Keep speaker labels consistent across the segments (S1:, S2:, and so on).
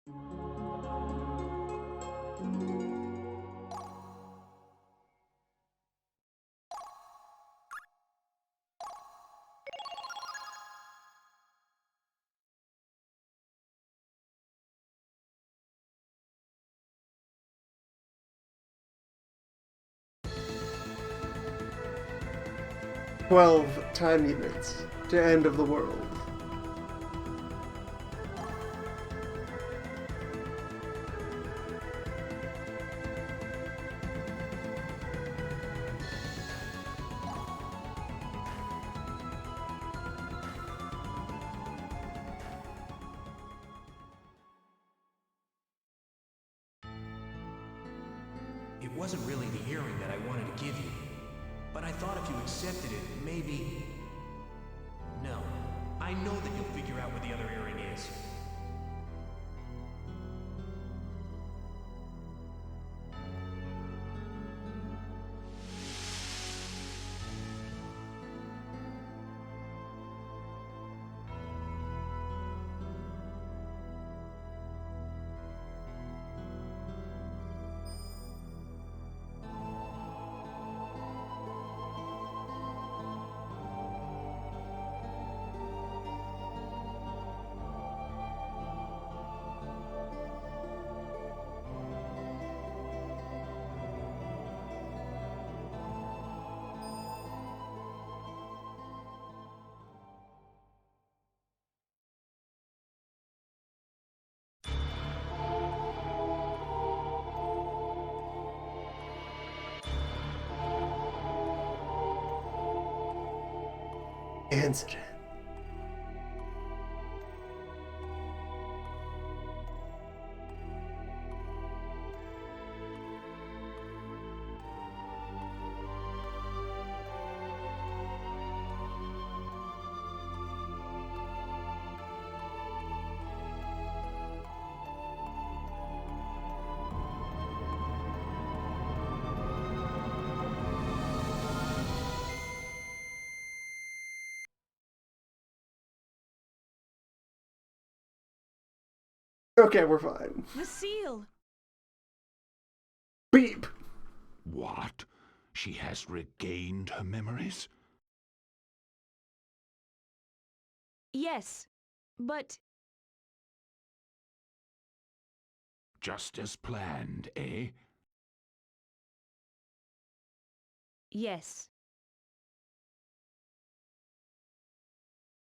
S1: 12 time units to end of the world.
S2: It wasn't really the earring that I wanted to give you, but I thought if you accepted it, maybe... No. I know that you'll figure out what the other earring is.
S1: Incident. Okay, we're fine.
S3: The seal!
S1: Beep!
S4: What? She has regained her memories?
S3: Yes, but...
S4: Just as planned, eh?
S3: yes.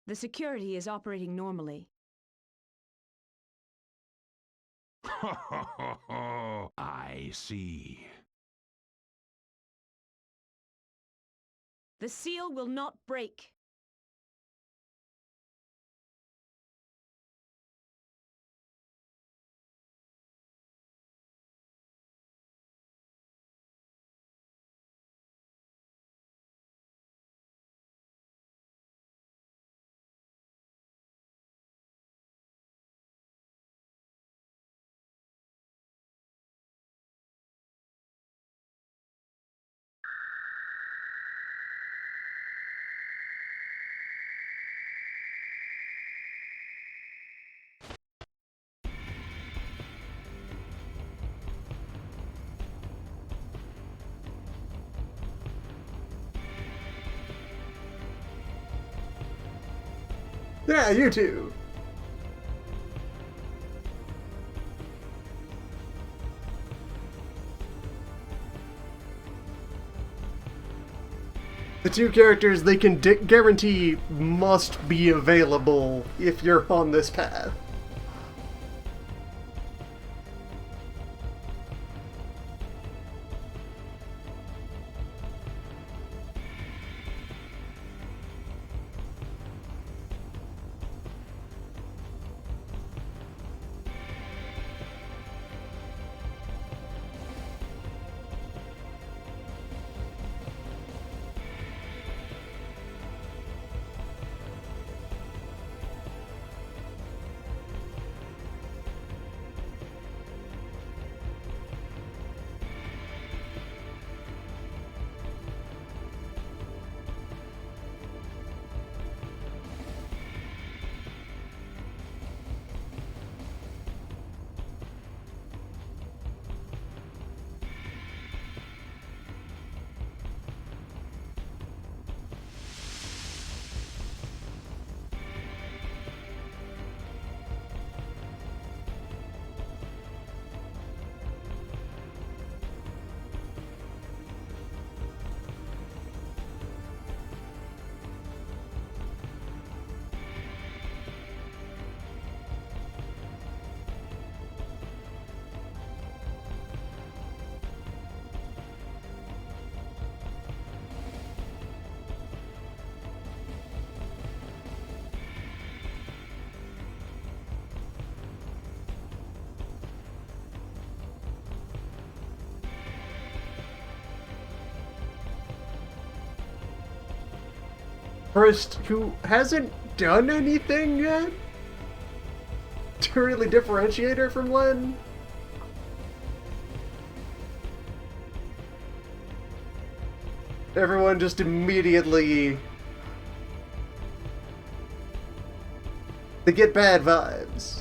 S3: The security is operating normally.
S4: I see.
S3: The seal will not break.
S1: Yeah, you too. The two characters they can guarantee must be available if you're on this path. First, who hasn't done anything yet to really differentiate her from Len. Everyone just immediately... they get bad vibes.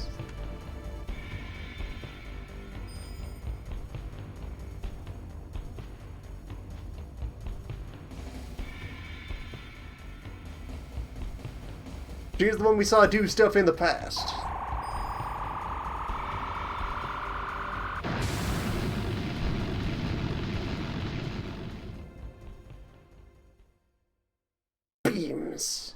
S1: She's the one we saw do stuff in the past. Beams.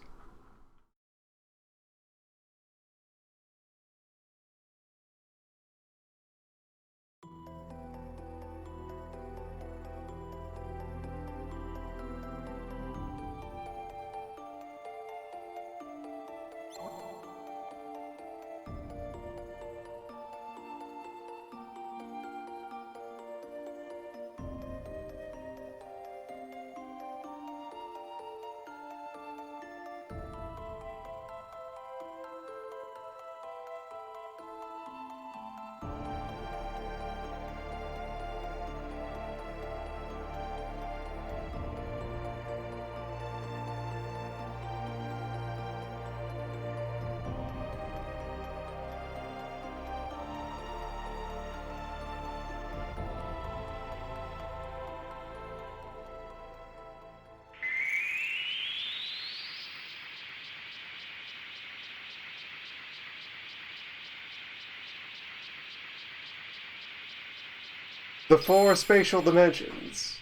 S1: The four spatial dimensions.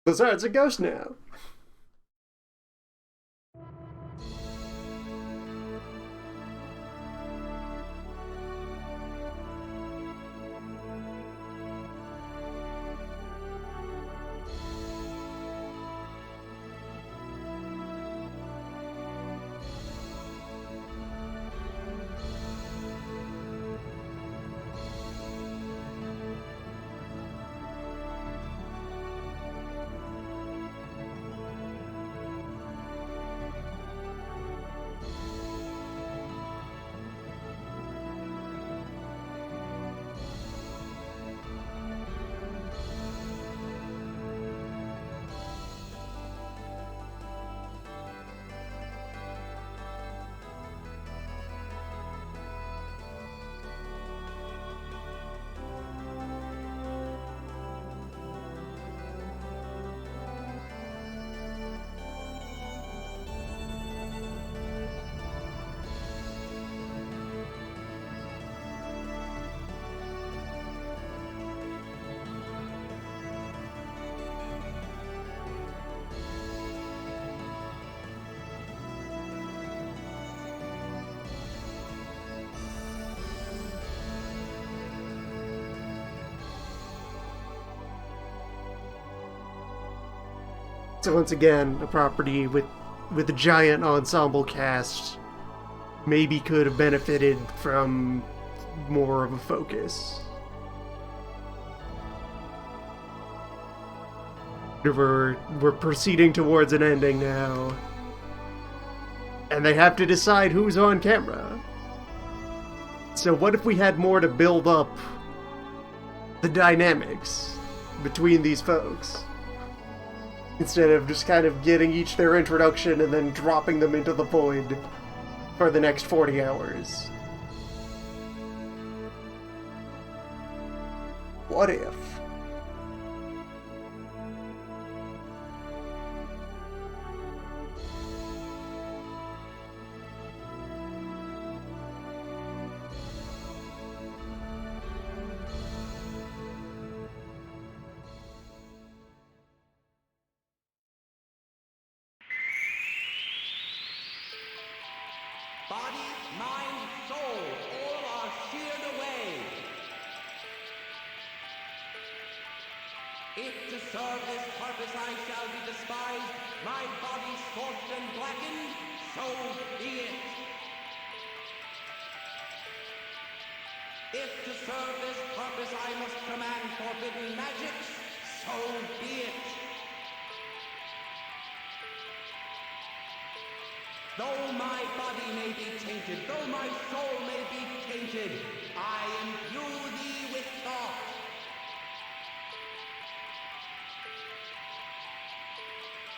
S1: Besides, a ghost now. So once again, a property with a giant ensemble cast maybe could have benefited from more of a focus. We're proceeding towards an ending now. And they have to decide who's on camera. So what if we had more to build up the dynamics between these folks? Instead of just kind of getting each their introduction and then dropping them into the void for the next 40 hours. What if?
S2: Body, mind, soul, all are sheared away. If to serve this purpose I shall be despised, my body scorched and blackened, so be it. If to serve this purpose I must command forbidden magics, so be it. Though my body may be tainted, though my soul may be tainted, I imbue thee with thought.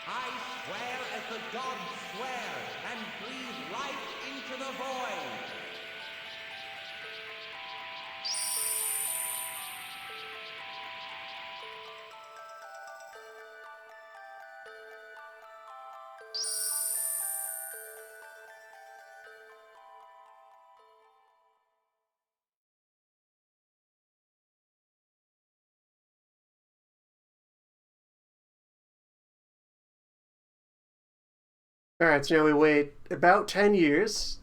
S2: I swear as the gods swear, and breathe life into the void.
S1: Alright, so now we wait about 10 years.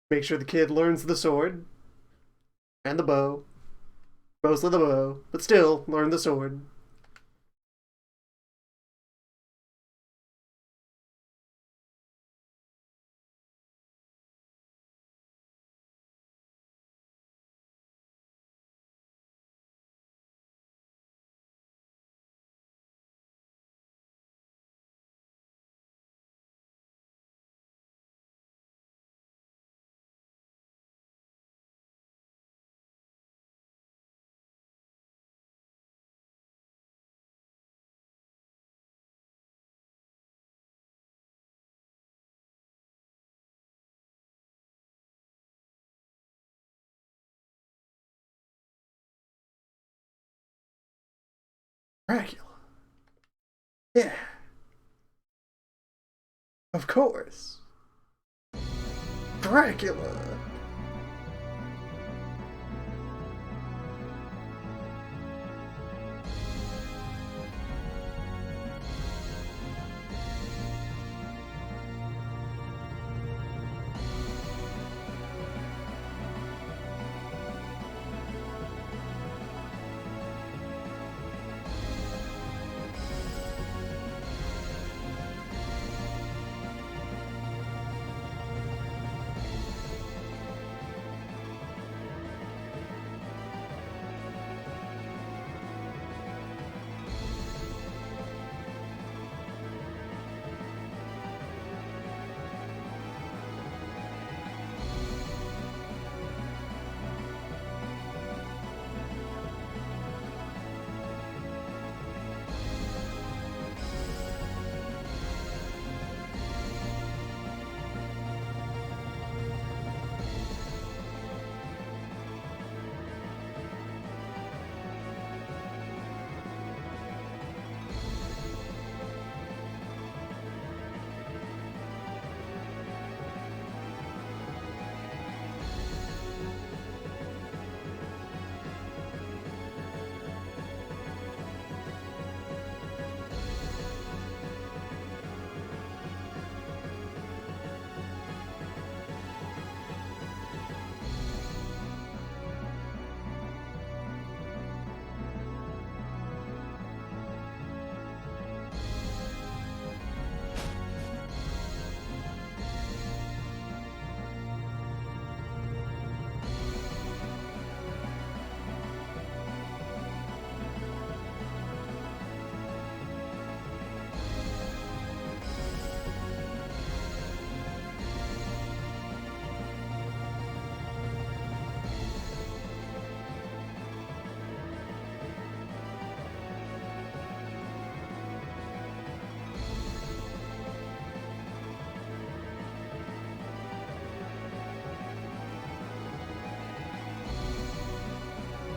S1: Make sure the kid learns the sword. And the bow. Mostly the bow, but still, learn the sword. Dracula. Yeah. Of course. Dracula.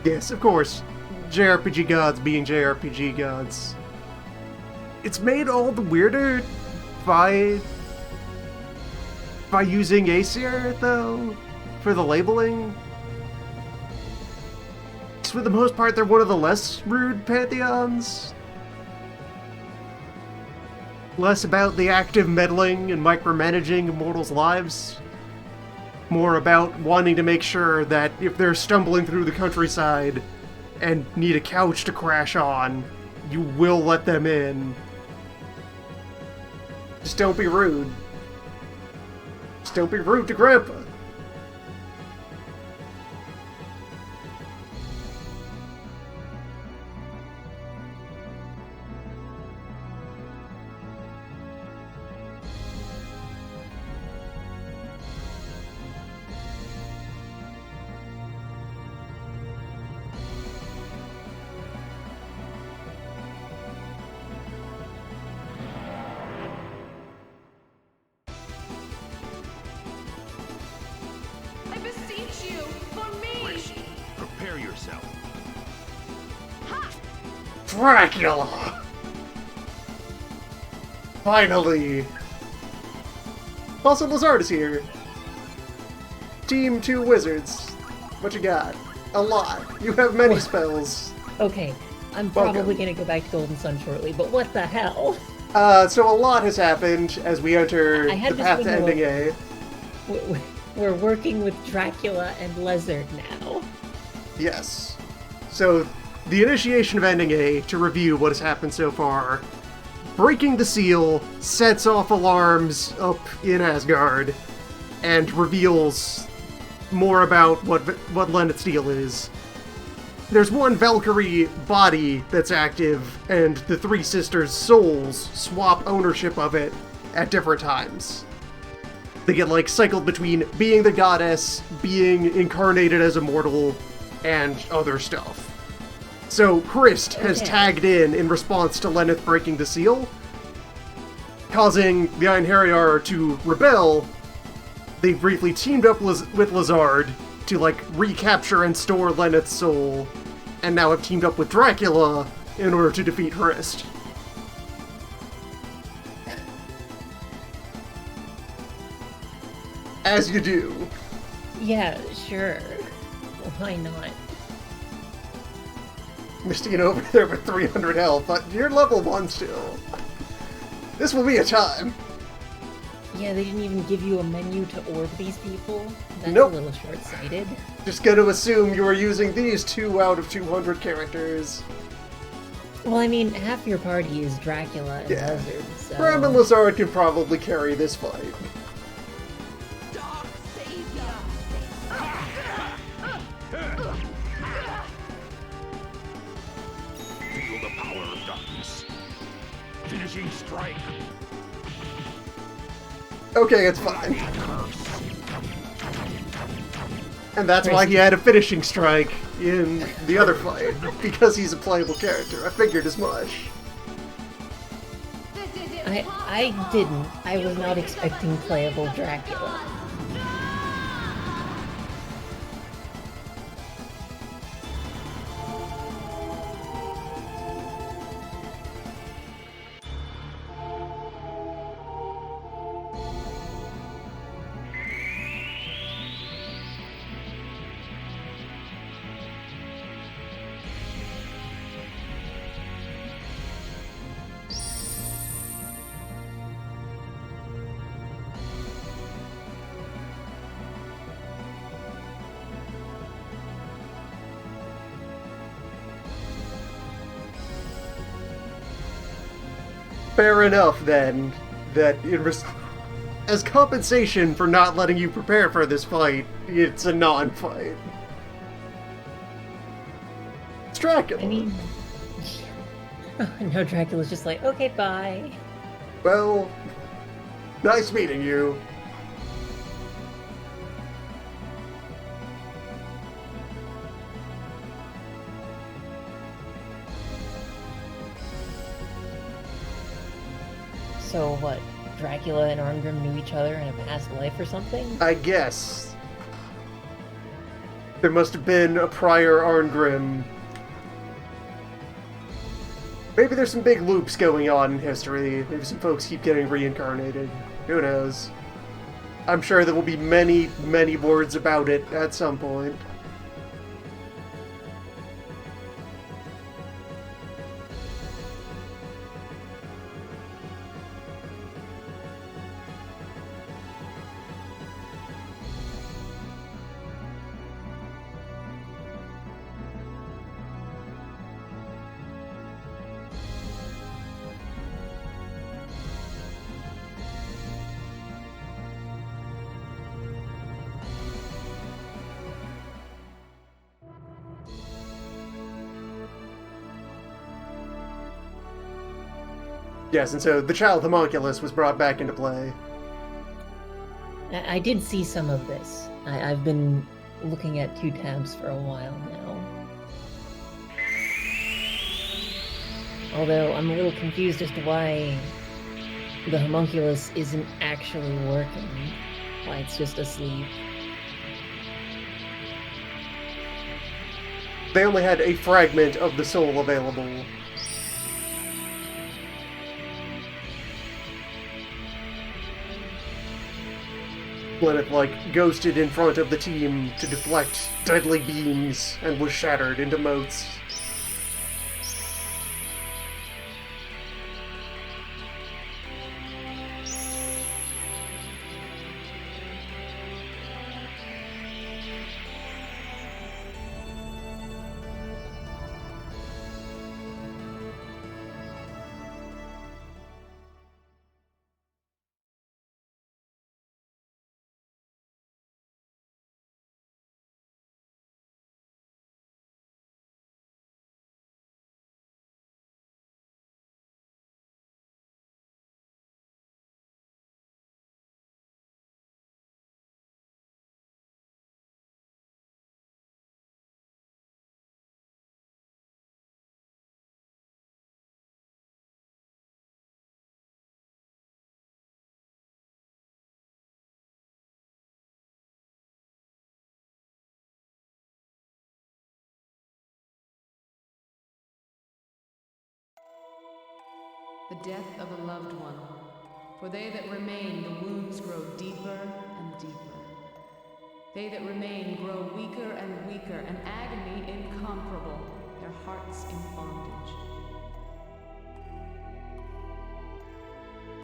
S1: Yes, of course. JRPG gods being JRPG gods. It's made all the weirder by using Aesir, though, for the labeling. So for the most part, they're one of the less rude pantheons. Less about the active meddling and micromanaging immortals' lives. More about wanting to make sure that if they're stumbling through the countryside and need a couch to crash on, you will let them in. Just don't be rude. Just don't be rude to Grandpa.
S5: I beseech you, for me!
S2: Rest. Prepare yourself.
S1: Dracula! Finally! Also, Lazard is here. Team 2 wizards. What you got? A lot. You have many spells.
S6: Okay, I'm
S1: Welcome.
S6: probably gonna go back to Golden Sun shortly, but what the hell?
S1: So a lot has happened as we enter
S6: I had
S1: the
S6: this
S1: path to
S6: thing
S1: ending
S6: where-
S1: A.
S6: We're working with Dracula and Lizard now.
S1: Yes. So, the initiation of ending A, to review what has happened so far. Breaking the seal sets off alarms up in Asgard and reveals more about what Lenneth Steel is. There's one Valkyrie body that's active, and the three sisters' souls swap ownership of it at different times. They get, like, cycled between being the goddess, being incarnated as a mortal, and other stuff. So, Christ has
S6: Okay.
S1: tagged in response to Lenneth breaking the seal, causing the Einherjar to rebel. They briefly teamed up with Lazard to, like, recapture and store Lenneth's soul, and now have teamed up with Dracula in order to defeat Christ. As you do.
S6: Yeah, sure. Why not?
S1: Misty over there with 300 health, but you're level 1 still. This will be a time.
S6: Yeah, they didn't even give you a menu to orb these people? That's
S1: Nope.
S6: a little short-sighted.
S1: Just gonna assume you are using these 2 out of 200 characters.
S6: Well, I mean, half your party is Dracula and
S1: Yeah.
S6: Lizard, so...
S1: Bram and Lazard can probably carry this fight.
S5: Dark Savior!
S4: Feel the power of darkness. Finishing strike.
S1: Okay, it's fine. And that's why he had a finishing strike in the other fight, because he's a playable character. I figured as much.
S5: This is
S6: I didn't. I was not expecting playable Dracula.
S1: Fair enough, then, that as compensation for not letting you prepare for this fight, it's a non-fight. It's Dracula.
S6: I mean... no, Dracula's just like, okay, bye.
S1: Well, nice meeting you.
S6: So what, Dracula and Arngrim knew each other in a past life or something?
S1: I guess. There must have been a prior Arngrim. Maybe there's some big loops going on in history. Maybe some folks keep getting reincarnated. Who knows? I'm sure there will be many, many words about it at some point. Yes, and so the child homunculus was brought back into play.
S6: I did see some of this. I've been looking at 2 tabs for a while now. Although I'm a little confused as to why the homunculus isn't actually working. Why it's just asleep.
S1: They only had a fragment of the soul available. Lenneth, ghosted in front of the team to deflect deadly beams and was shattered into motes.
S5: The death of a loved one. For they that remain, the wounds grow deeper and deeper. They that remain grow weaker and weaker, an agony incomparable, their hearts in bondage.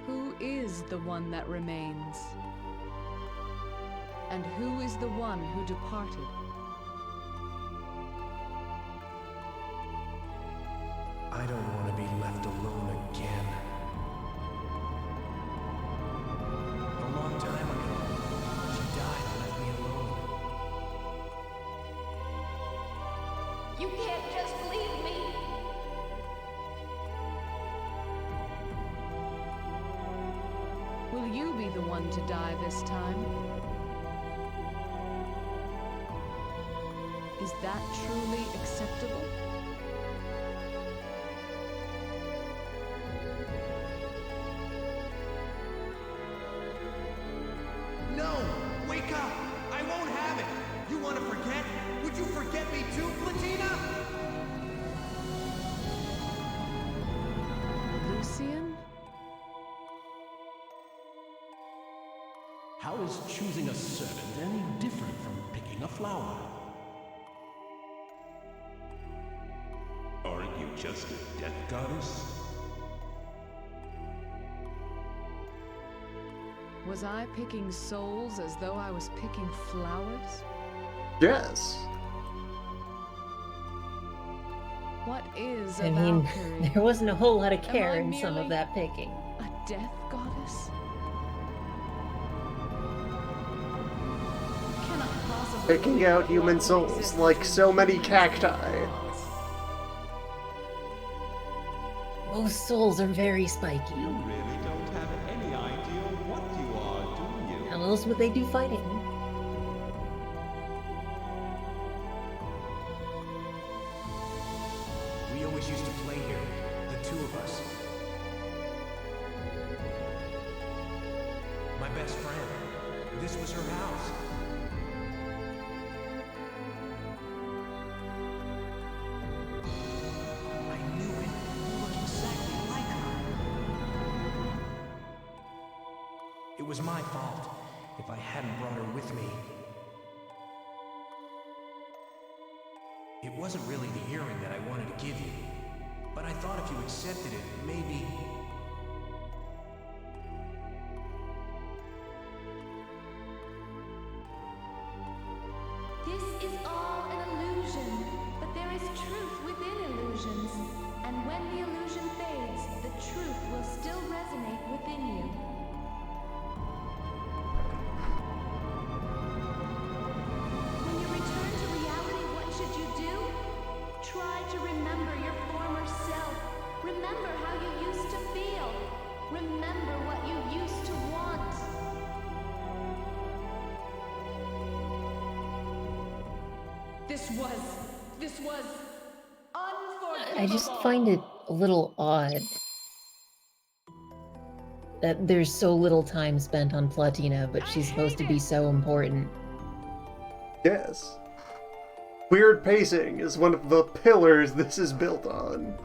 S3: Who is the one that remains? And who is the one who departed?
S2: I don't want to be left alone again. A long time ago, she died and left me alone.
S5: You can't just leave me!
S3: Will you be the one to die this time? Is that truly acceptable?
S2: No! Wake up! I won't have it! You want to forget? Would you forget me too, Platina?
S3: Lucian?
S7: How is choosing a servant any different from picking a flower?
S4: Aren't you just a death goddess?
S3: Was I picking souls as though I was picking flowers?
S1: Yes.
S3: What is
S6: I
S3: a
S6: mean,
S3: Valkyrie?
S6: there wasn't a whole lot of care
S3: I
S6: in some
S3: merely
S6: of that picking.
S3: A death goddess?
S5: Cannot possibly
S1: Picking out human souls like so many cacti.
S6: Most souls are very spiky.
S4: You really don't have any idea what you are, do you?
S6: How else would they do fighting?
S2: We always used to play here, the two of us. My best friend. This was her house. was my fault if I hadn't brought her with me. It wasn't really the earring that I wanted to give you, but I thought if you accepted it, maybe...
S8: This is all an illusion, but there is truth within illusions. And when the illusion fades, the truth will still resonate within you. When you return to reality, what should you do? Try to remember your former self. Remember how you used to feel. Remember what you used to want.
S5: This was unforgivable.
S6: I just find it a little odd that there's so little time spent on Platina, but she's supposed to be so important.
S1: Yes. Weird pacing is one of the pillars this is built on.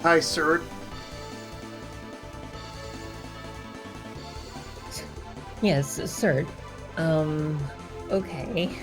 S1: Hi, sir.
S6: Yes, Cert. Okay.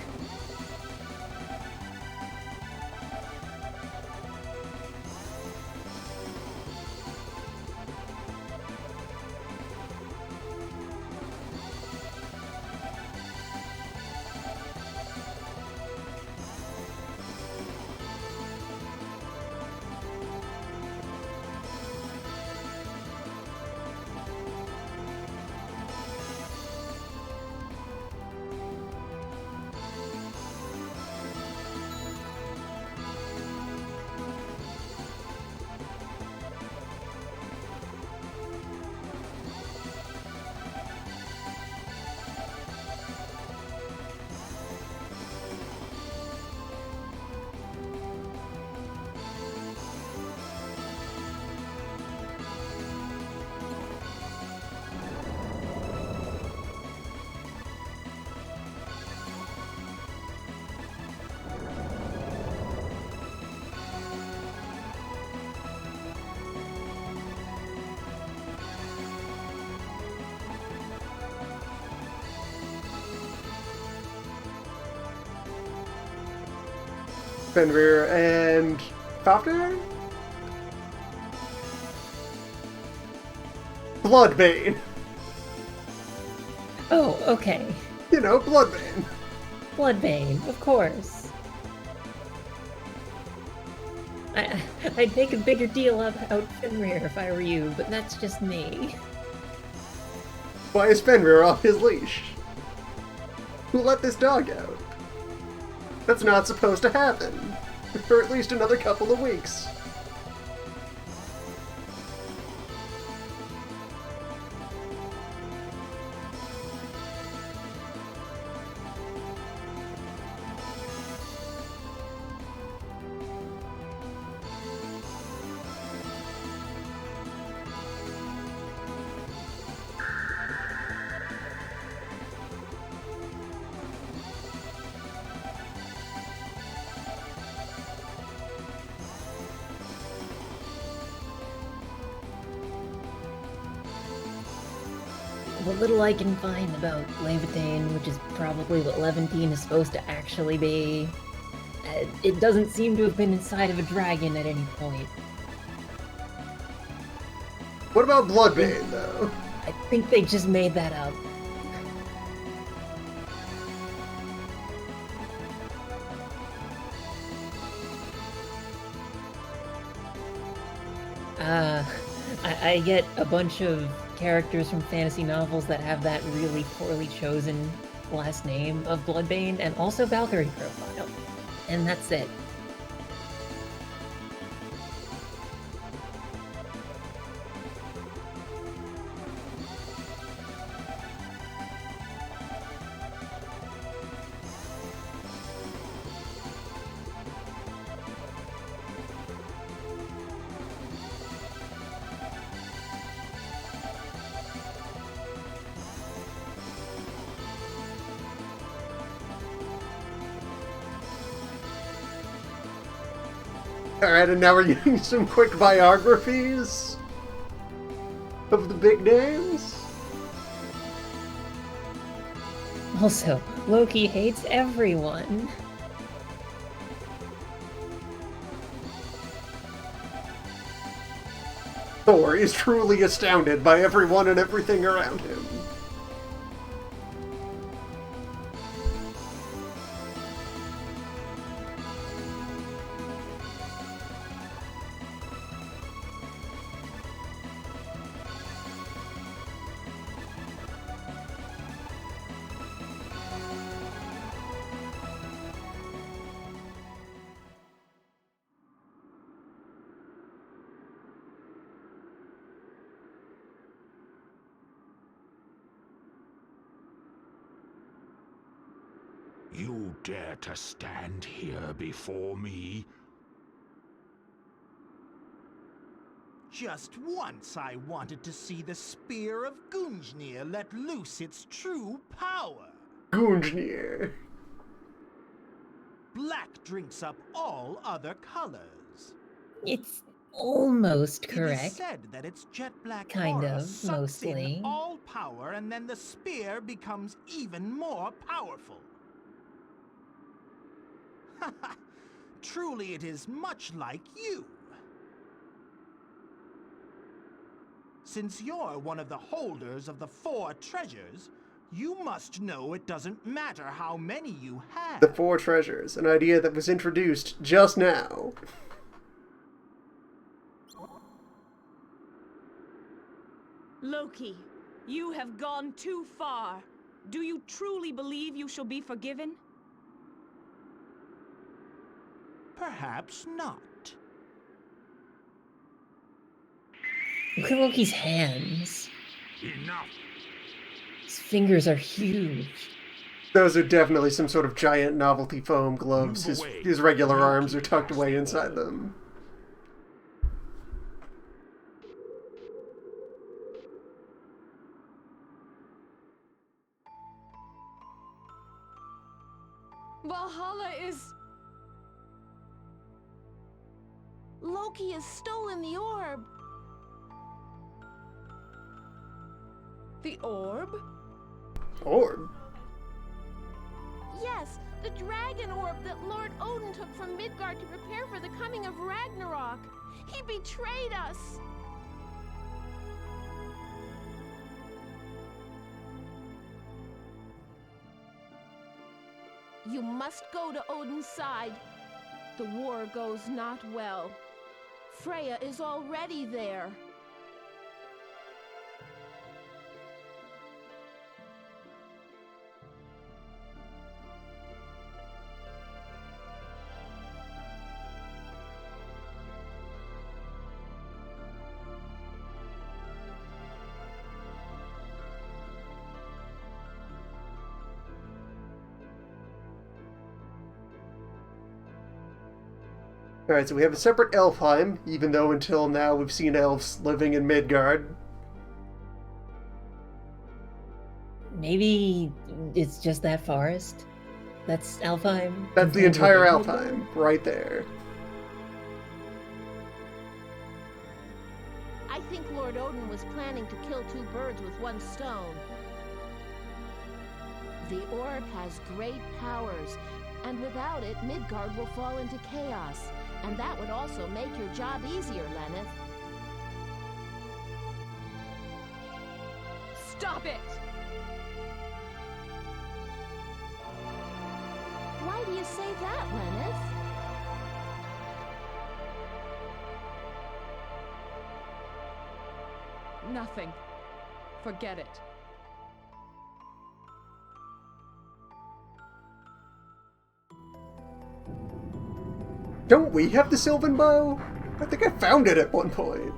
S1: Fenrir and Fafnir? Bloodbane.
S6: Oh, okay.
S1: You know, Bloodbane.
S6: Bloodbane, of course. I'd make a bigger deal about Fenrir if I were you, but that's just me.
S1: Why is Fenrir off his leash? Who let this dog out? That's not supposed to happen. For at least another couple of weeks.
S6: what little I can find about Levitane, which is probably what Levantine is supposed to actually be, it doesn't seem to have been inside of a dragon at any point.
S1: What about Bloodbane, though?
S6: I think they just made that up. I get a bunch of characters from fantasy novels that have that really poorly chosen last name of Bloodbane, and also Valkyrie Profile. And that's it.
S1: Alright, and now we're getting some quick biographies of the big names.
S6: Also, Loki hates everyone.
S1: Thor is truly astounded by everyone and everything around him.
S4: You dare to stand here before me?
S7: Just once I wanted to see the spear of Gungnir let loose its true power.
S1: Gungnir.
S7: Black drinks up all other colors.
S6: It's almost
S7: It is
S6: correct.
S7: said that its jet black
S6: Kind
S7: aura
S6: of,
S7: sucks
S6: mostly.
S7: in all power, and then the spear becomes even more powerful. Truly, it is much like you. Since you're one of the holders of the 4 treasures, you must know it doesn't matter how many you have.
S1: The 4 treasures, an idea that was introduced just now.
S9: Loki, you have gone too far. Do you truly believe you shall be forgiven?
S7: Perhaps not.
S6: Look at Loki's hands.
S4: Enough!
S6: His fingers are huge.
S1: Those are definitely some sort of giant novelty foam gloves.
S4: Move away.
S1: His regular
S4: Loki
S1: arms are tucked
S4: has
S1: away
S4: the
S1: inside
S4: ball.
S1: them.
S3: Valhalla is...
S8: Loki has stolen the orb.
S3: the orb?
S1: Orb?
S8: Yes, the dragon orb that Lord Odin took from Midgard to prepare for the coming of Ragnarok. He betrayed us. You must go to Odin's side. The war goes not well. Freya is already there.
S1: Alright, so we have a separate Elfheim, even though until now we've seen elves living in Midgard.
S6: Maybe it's just that forest? That's Alfheim?
S1: That's the
S6: compared
S1: entire
S6: with
S1: Elfheim, right there.
S8: I think Lord Odin was planning to kill two birds with one stone. The orb has great powers, and without it, Midgard will fall into chaos. And that would also make your job easier, Lenneth.
S9: Stop it!
S8: Why do you say that, Lenneth?
S3: Nothing. Forget it.
S1: Don't we have the Sylvan Bow? I think I found it at one point.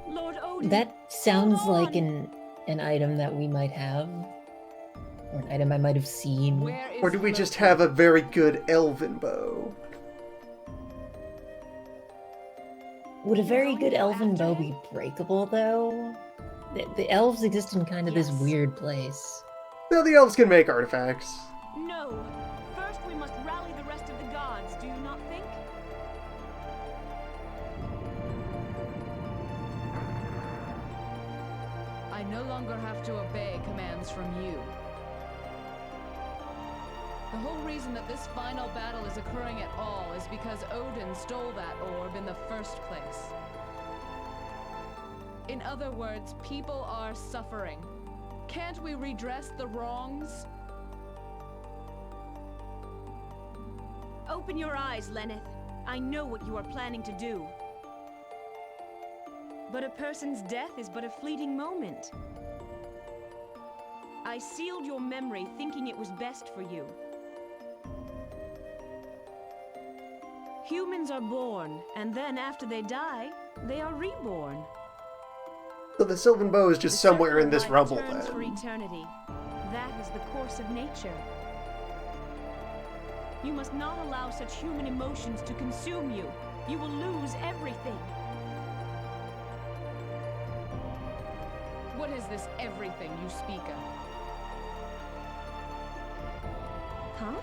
S9: Lord Odin.
S6: That sounds
S9: come
S6: like
S9: on!
S6: an item that we might have. Or an item I might have seen.
S3: Where is
S1: Or do we just
S3: Loki?
S1: have a very good elven bow?
S6: Would a very good elven bow be breakable, though? The elves exist in kind of this
S9: Yes.
S6: weird place.
S1: No, the elves can make artifacts.
S9: No. First we must rally the rest of the gods, do you not think?
S3: I no longer have to obey commands from you. The whole reason that this final battle is occurring at all is because Odin stole that orb in the first place. In other words, people are suffering. Can't we redress the wrongs?
S9: Open your eyes, Lenneth. I know what you are planning to do. But a person's death is but a fleeting moment. I sealed your memory thinking it was best for you. Humans are born, and then after they die, they are reborn.
S1: So the Sylvan Bow is just
S9: The
S1: somewhere
S9: circle
S1: in this
S9: of
S1: rubble
S9: life turns for
S1: then.
S9: eternity. That is the course of nature. You must not allow such human emotions to consume you. You will lose everything.
S3: What is this everything you speak of?
S9: Huh?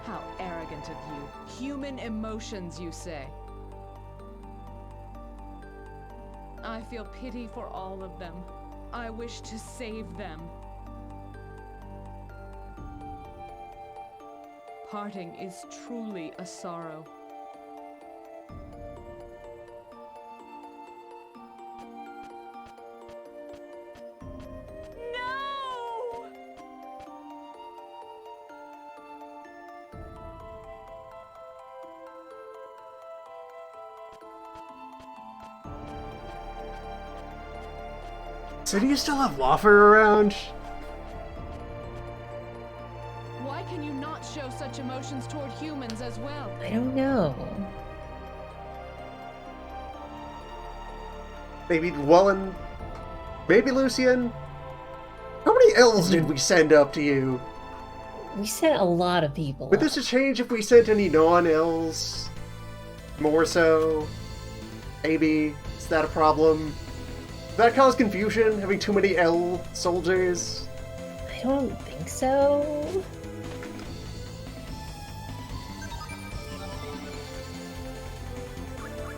S3: How arrogant of you. Human emotions, you say. I feel pity for all of them. I wish to save them. Parting is truly a sorrow.
S9: No!
S1: So do you still have Waffer around?
S3: Why can you not show such emotions toward humans as well?
S6: I don't know.
S1: Maybe Llewellyn? Maybe Lucian? How many elves did we send up to you?
S6: We sent a lot of people.
S1: Would this have changed if we sent any non-elves? More so? Maybe? Is that a problem? Does that cause confusion, having too many elf soldiers?
S6: I don't think so.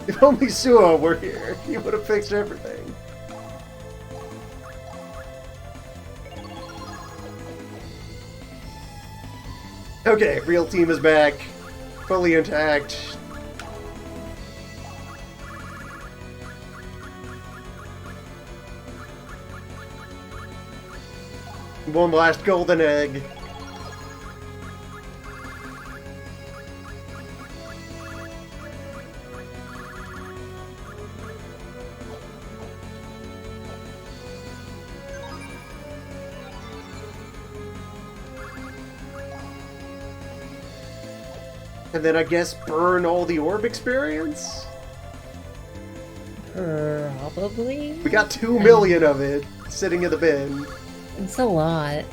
S1: If only Suo were here, he would have fixed everything. Okay, real team is back. Fully intact. One last golden egg. And then I guess burn all the orb experience?
S6: Probably.
S1: We got 2 million of it sitting in the bin.
S6: It's a lot.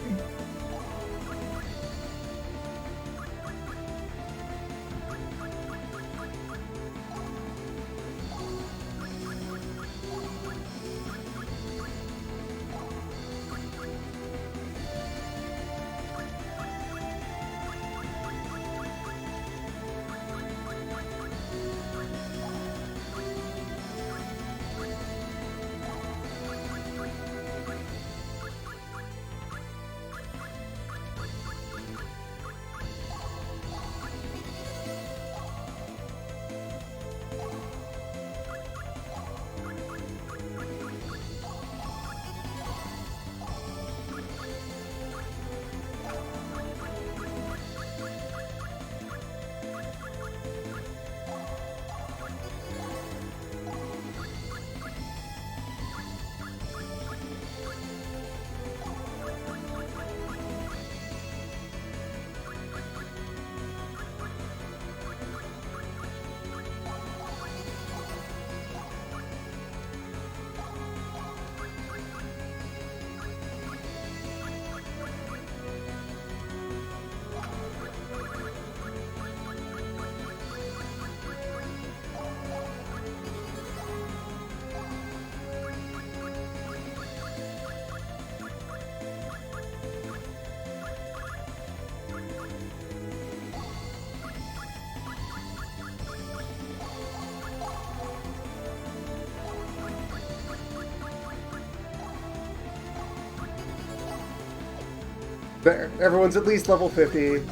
S1: There, everyone's at least level 50.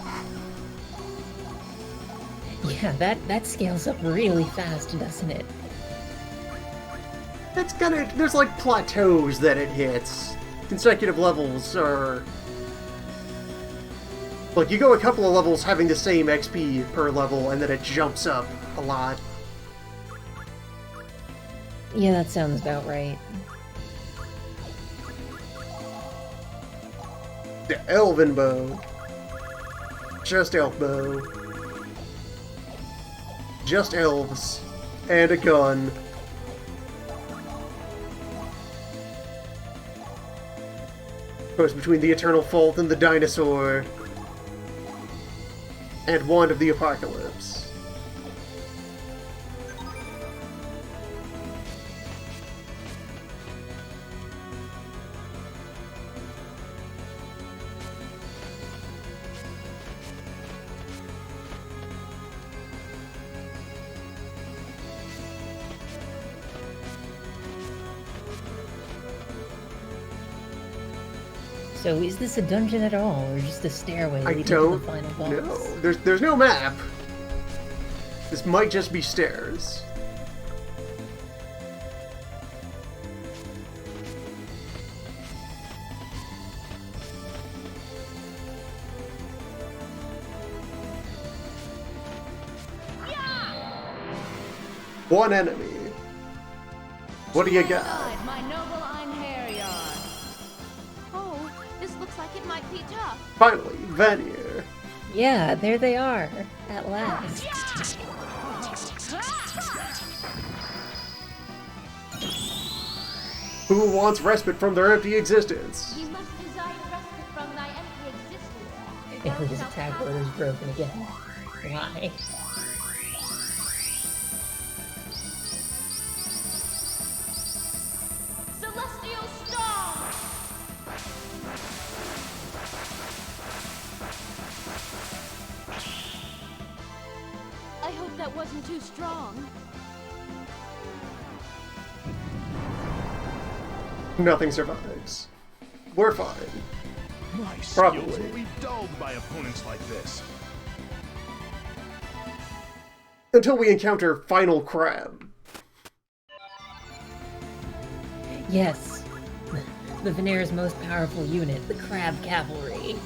S6: Yeah, that scales up really fast, doesn't it?
S1: It's gonna, there's like plateaus that it hits. Consecutive levels are... Like, you go a couple of levels having the same XP per level, and then it jumps up a lot.
S6: Yeah, that sounds about right.
S1: The Elven Bow. Just Elf Bow. Just elves. And a gun. Goes between the Eternal Fault and the Dinosaur. And Wand of the Apocalypse.
S6: So is this a dungeon at all, or just a stairway
S1: I
S6: leading to
S1: don't
S6: the final boss?
S1: know. There's no map. This might just be stairs. One enemy. What do you got?
S8: My noble Einherjar. Oh, this looks like it might be tough.
S1: Finally, Vanir.
S6: Yeah, there they are, at last.
S1: Who wants respite from their empty existence?
S8: You must desire respite from thy empty existence.
S6: And his attack order is broken again. Why?
S8: Celestial Storm! I hope that wasn't too strong.
S1: Nothing survives. We're fine.
S4: My skills
S1: Probably.
S4: will be dulled by opponents like this.
S1: Until we encounter Final Crab.
S6: Yes. The Vanir's most powerful unit, the Crab Cavalry.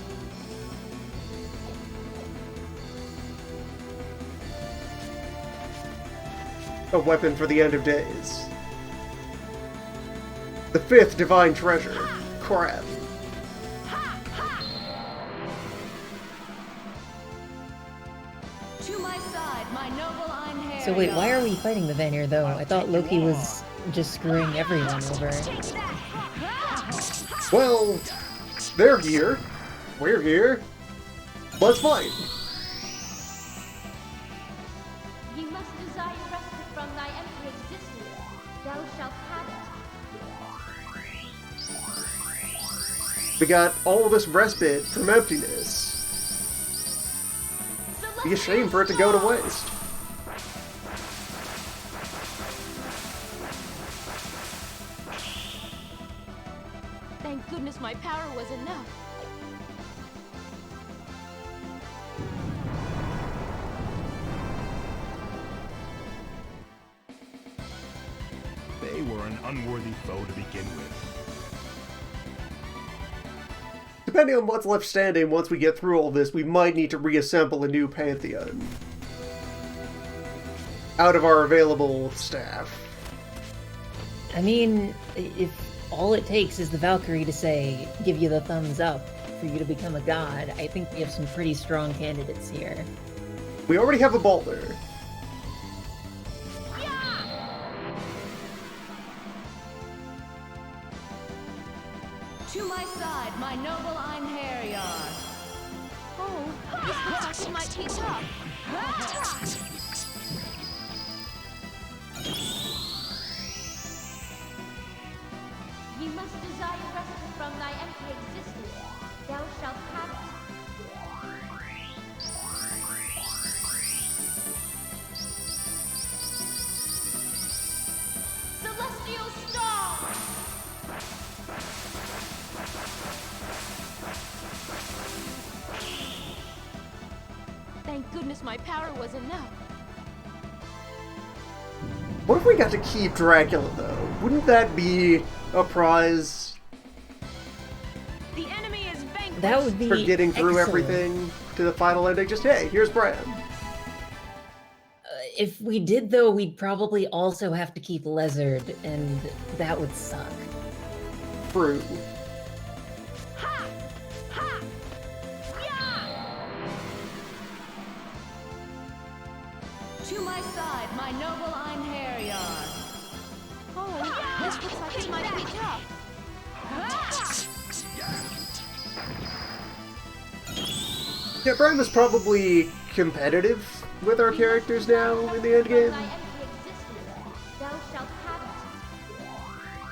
S1: A weapon for the end of days. The fifth divine treasure, Crab.
S8: To my side, my noble Einherjar.
S6: So wait, why are we fighting the Vanir though? I thought Loki was just screwing everyone over.
S1: Well, they're here. We're here. Let's fight.
S8: You must desire respite from thy empty existence. Thou shalt have it.
S1: We got all this respite from emptiness. Be a shame for it to go to waste.
S8: Thank goodness my power was enough.
S4: They were an unworthy foe to begin with.
S1: Depending on what's left standing once we get through all this, we might need to reassemble a new pantheon. Out of our available staff.
S6: I mean, if all it takes is the Valkyrie to say, give you the thumbs up for you to become a god, I think we have some pretty strong candidates here.
S1: We already have a Balder.
S8: To my side, my noble Einherjar. Oh, this looks like it might be tough. You must desire respite from thy empty existence. Thou shalt have it. Celestial Storm! Thank goodness my power was enough.
S1: What if we got to keep Dracula, though? Wouldn't that be a prize
S9: The enemy is vanquished.
S6: That would be
S1: for getting through
S6: excellent.
S1: everything to the final ending? Just, hey, here's Bram.
S6: If we did, though, we'd probably also have to keep Lizard, and that would suck.
S1: True.
S9: Ha! Ha!
S5: To my side, my noble Einherjar.
S8: Oh, this looks like it might be tough.
S1: Yeah, Bram is probably competitive with our characters now in the endgame.
S8: Thy empty existence, thou shalt have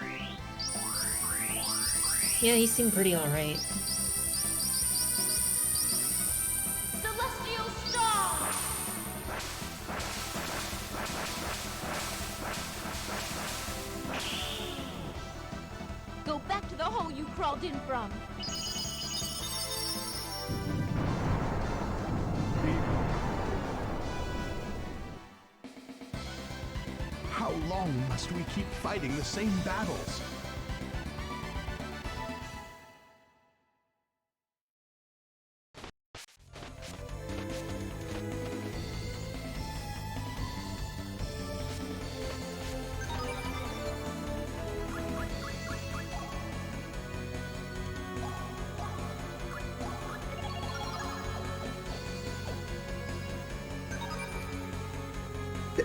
S8: it.
S6: Yeah, he seemed pretty alright.
S8: Celestial star! Go back to the hole you crawled in from.
S7: How long must we keep fighting the same battles?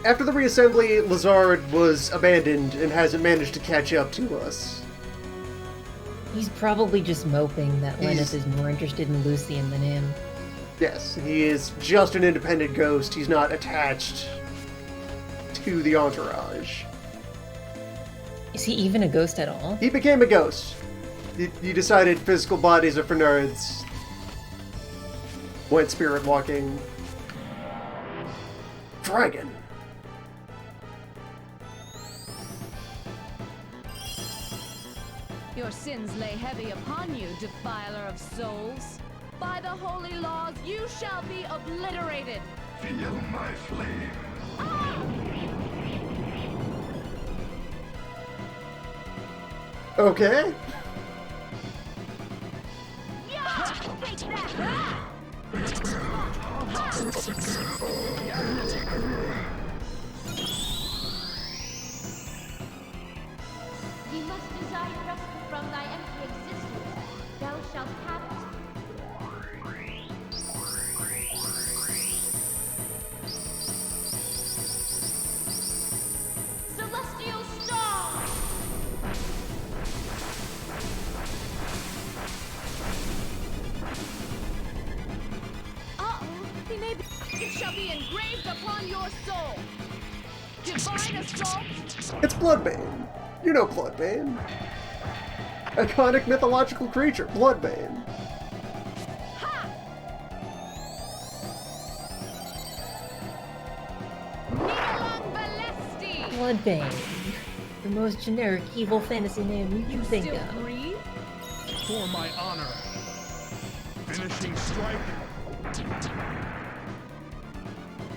S1: After the reassembly, Lazard was abandoned and hasn't managed to catch up to us.
S6: He's probably just moping that
S1: He's-
S6: Lenneth is more interested in Lucian than him.
S1: Yes, he is just an independent ghost. He's not attached to the entourage.
S6: Is he even a ghost at all?
S1: He became a ghost. He decided physical bodies are for nerds. Went spirit walking. Dragon.
S3: Your sins lay heavy upon you, defiler of souls. By the holy laws, you shall be obliterated.
S4: Feel my flame.
S1: Okay.
S8: Ye must desire rescue from thy empty existence. Thou shalt have it. Celestial star!
S3: Uh-oh, he may be... It shall be engraved upon your soul. Divine assault.
S1: It's Bloodbane. You know Bloodbane. Iconic mythological creature, Bloodbane.
S3: Nidalang Valesti.
S6: Bloodbane. The most generic evil fantasy name you can think
S3: Still
S6: of.
S3: breathe?
S4: For my honor. Finishing strike.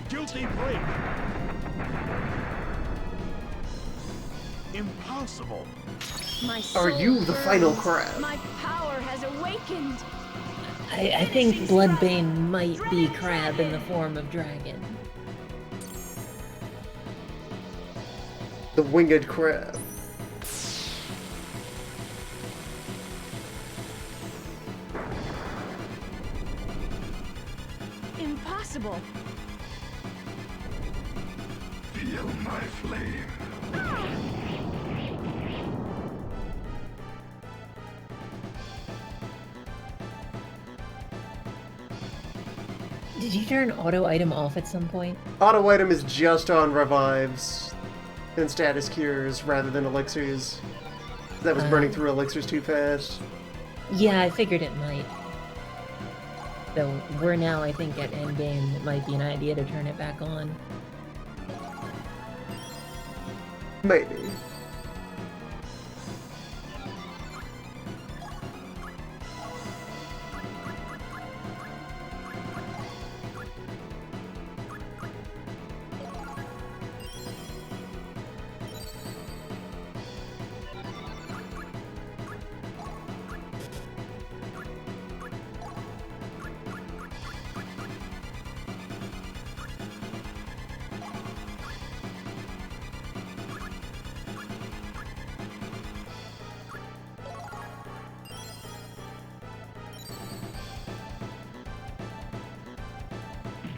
S4: Guilty break. Impossible.
S3: My
S1: Are
S3: soul
S1: you the final
S3: burns.
S1: crab?
S3: My power has awakened.
S6: I think Bloodbane might be Crab in the form of dragon.
S1: The winged crab.
S3: Impossible.
S4: Feel my flame.
S6: Did you turn auto item off at some point?
S1: Auto item is just on revives and status cures rather than elixirs. That was burning through elixirs too fast.
S6: Yeah, I figured it might. Though we're now, I think, at endgame. It might be an idea to turn it back on.
S1: Maybe.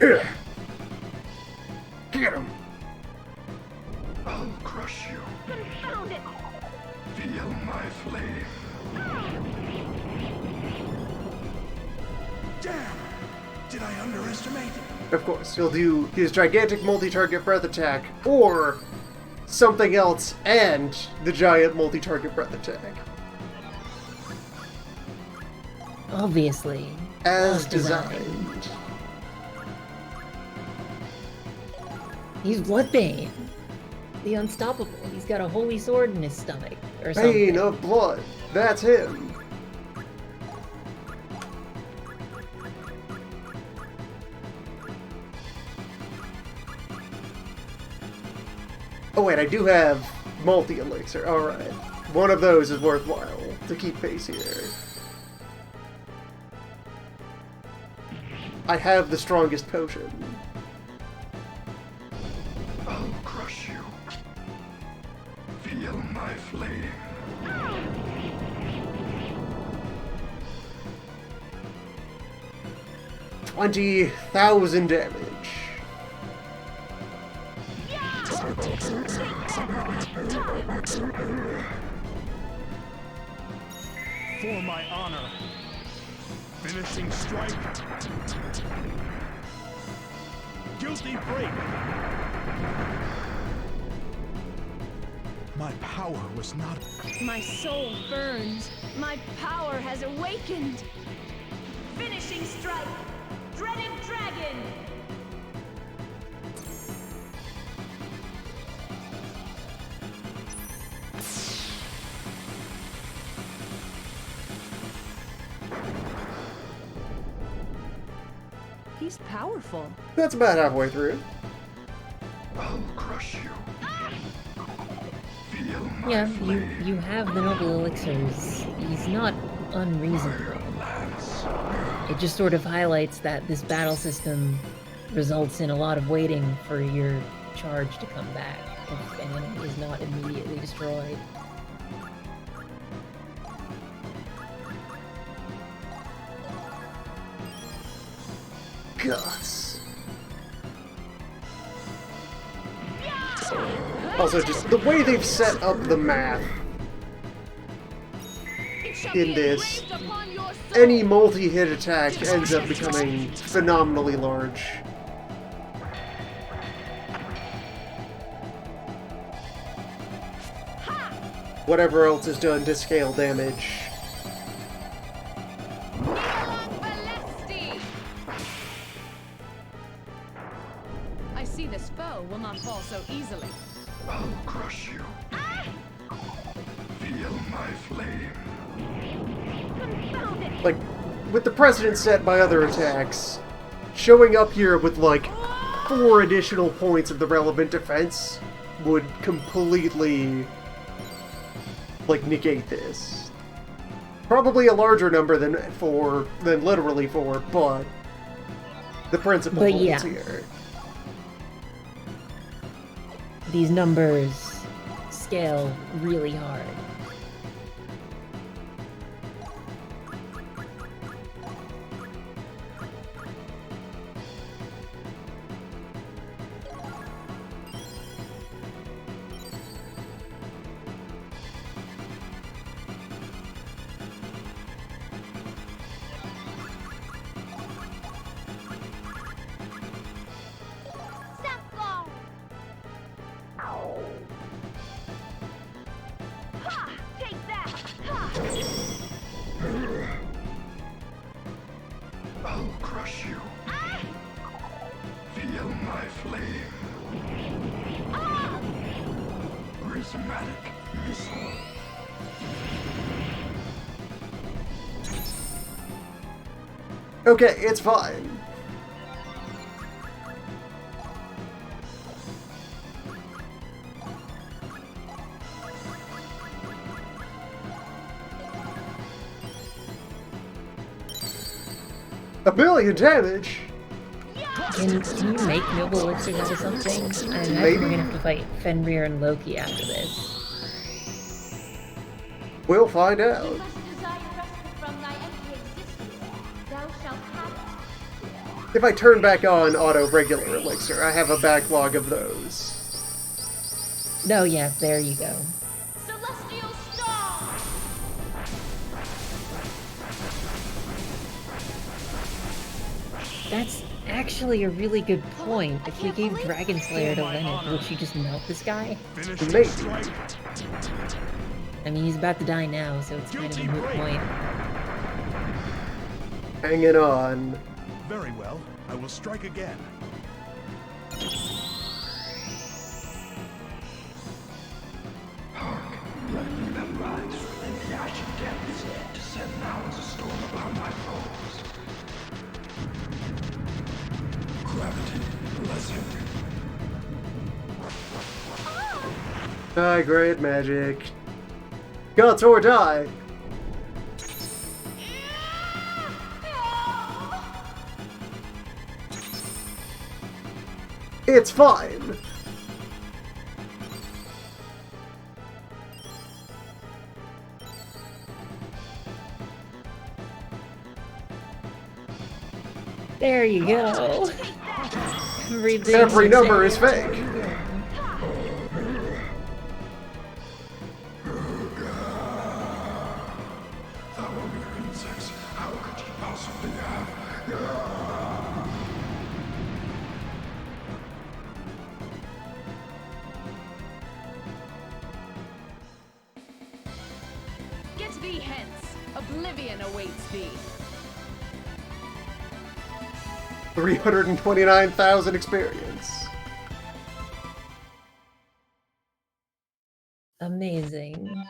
S1: Ugh. Get him!
S4: I'll crush you.
S8: Confound it!
S4: Feel my flame.
S2: Damn! Did I underestimate?
S1: Of course, he'll do his gigantic multi-target breath attack, or something else and the giant multi-target breath attack.
S6: Obviously.
S1: As
S6: Well
S1: designed.
S6: He's Bloodbane. The Unstoppable. He's got a holy sword in his stomach, or something.
S1: Bane of blood. That's him. Oh wait, I do have multi-elixir. Alright. One of those is worthwhile to keep pace here. I have the strongest potion.
S4: I'll crush you. Feel my flame.
S1: 20,000 damage.
S7: For my honor. Finishing strike. Guilty break. My power was not...
S9: My soul burns. My power has awakened. Finishing strike. Dreaded dragon. He's powerful.
S1: That's about halfway through.
S4: I'll crush you. Feel my
S6: Yeah,
S4: flame.
S6: you have the noble elixirs. He's not unreasonable.
S4: Lance.
S6: It just sort of highlights that this battle system results in a lot of waiting for your charge to come back if an enemy is not immediately destroyed.
S1: Guts. Also, just the way they've set up the math in this, any multi-hit attack ends up becoming phenomenally large. Whatever else is done to scale damage.
S3: I see this foe will not fall so easily.
S4: I'll crush you. Feel my flame.
S1: Like, with the precedent set by other attacks, showing up here with like 4 additional points of the relevant defense would completely like negate this. Probably a larger number than literally 4, but the principle holds
S6: yeah.
S1: here.
S6: These numbers scale really hard.
S4: I'll crush you. Feel my flame. Prismatic missile.
S1: Okay, it's fine. A billion damage?
S6: Can you make noble elixirs out of something? I imagine
S1: Maybe.
S6: we're gonna have to fight Fenrir and Loki after this.
S1: We'll find out.
S8: You must desire respite from thy empty existence. Thou shalt have it.
S1: If I turn back on auto regular elixir, I have a backlog of those.
S6: No, yeah, there you go.
S8: Celestial Star!
S6: That's actually a really good point. If we gave Dragon Slayer to Leonard, would she just melt this guy?
S4: Finish
S1: Maybe.
S4: the strike.
S6: I mean, he's about to die now, so it's kind of a moot point.
S1: Hanging on.
S4: Very well. I will strike again.
S10: Hark, let them rise within the ashen depths to send now as a storm upon my foes. Gravity, blessing.
S1: Die, great magic. Guts or die. It's fine.
S6: There you go.
S1: Every number is fake.
S10: Insects, how could you possibly have?
S3: Get thee hence. Oblivion awaits thee.
S1: 329,000 experience.
S6: Amazing.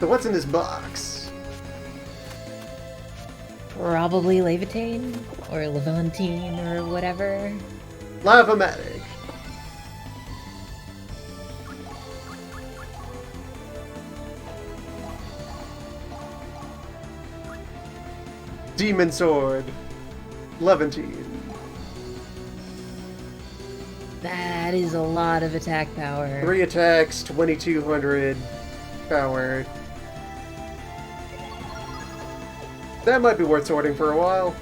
S1: So what's in this box?
S6: Probably Levitane or Levantine or whatever.
S1: Lava-matic. Demon Sword. Levantine.
S6: That is a lot of attack power.
S1: 3 attacks, 2200 power. That might be worth sorting for a while.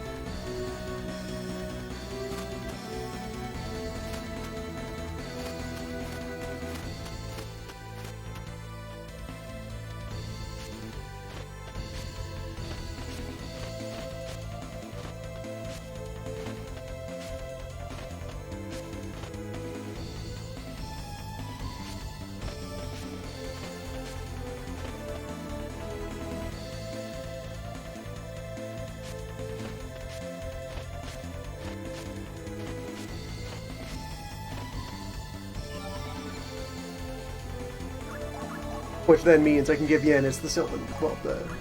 S1: Which then means I can give Yanis the Sylvan, well,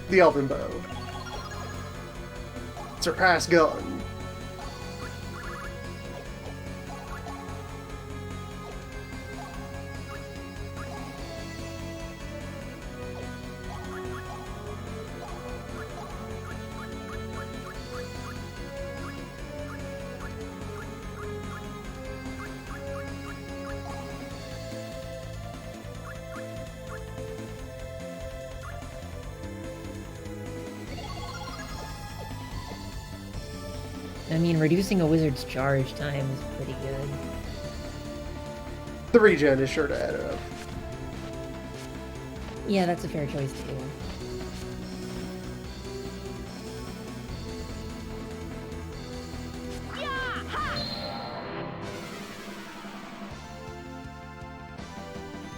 S1: the Elven Bow. Surpass Gun.
S6: I mean, reducing a wizard's charge time is pretty good.
S1: The regen is sure to add up.
S6: Yeah, that's a fair choice too.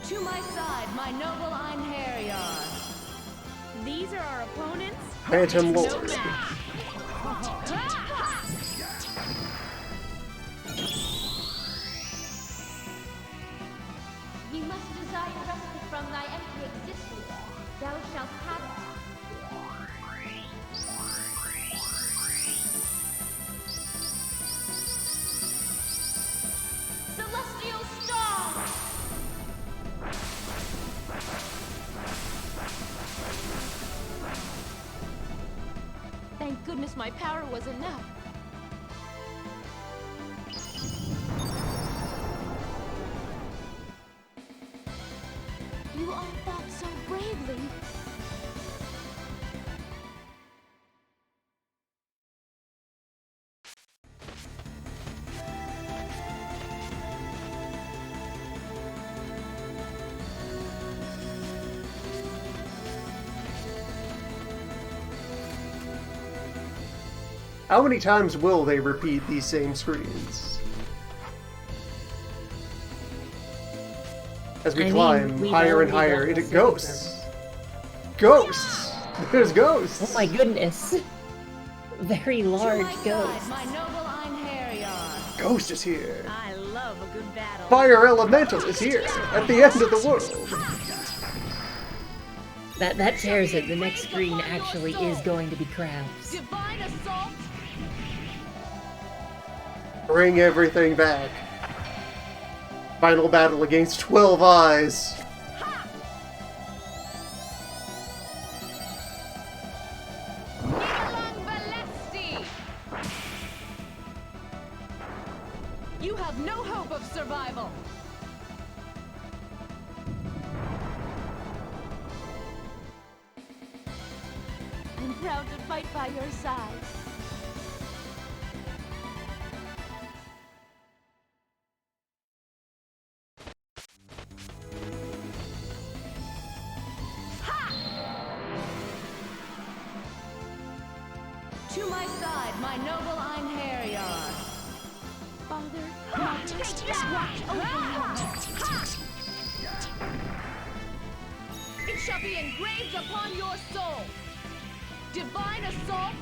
S8: To my side, my noble Einherjar.
S9: These are our opponents?
S1: Phantom
S9: No
S1: Lord.
S9: match.
S8: Ye must desire respite from thy empty existence. Thou shalt have it. Celestial Star! Thank goodness my power was enough. You all fought so bravely.
S1: How many times will they repeat these same screens? As we climb
S6: we've
S1: higher and
S6: already
S1: higher
S6: done
S1: into
S6: this
S1: ghosts. Ghosts! There's ghosts!
S6: Oh my goodness! Very large
S8: To my
S6: ghost.
S8: side, my noble Einherjar.
S1: Ghost is here.
S9: I love a good battle.
S1: Fire Elemental is here at the end of the world.
S6: That tears it. The next screen actually is going to be crabs.
S3: Divine Assault!
S1: Bring everything back. Final battle against 12 Eyes.
S3: You have no hope of survival!
S8: I'm proud to fight by your side. To my side, my noble Einherjar. Father, Mother, watch over me.
S3: It shall be engraved upon your soul! Divine Assault!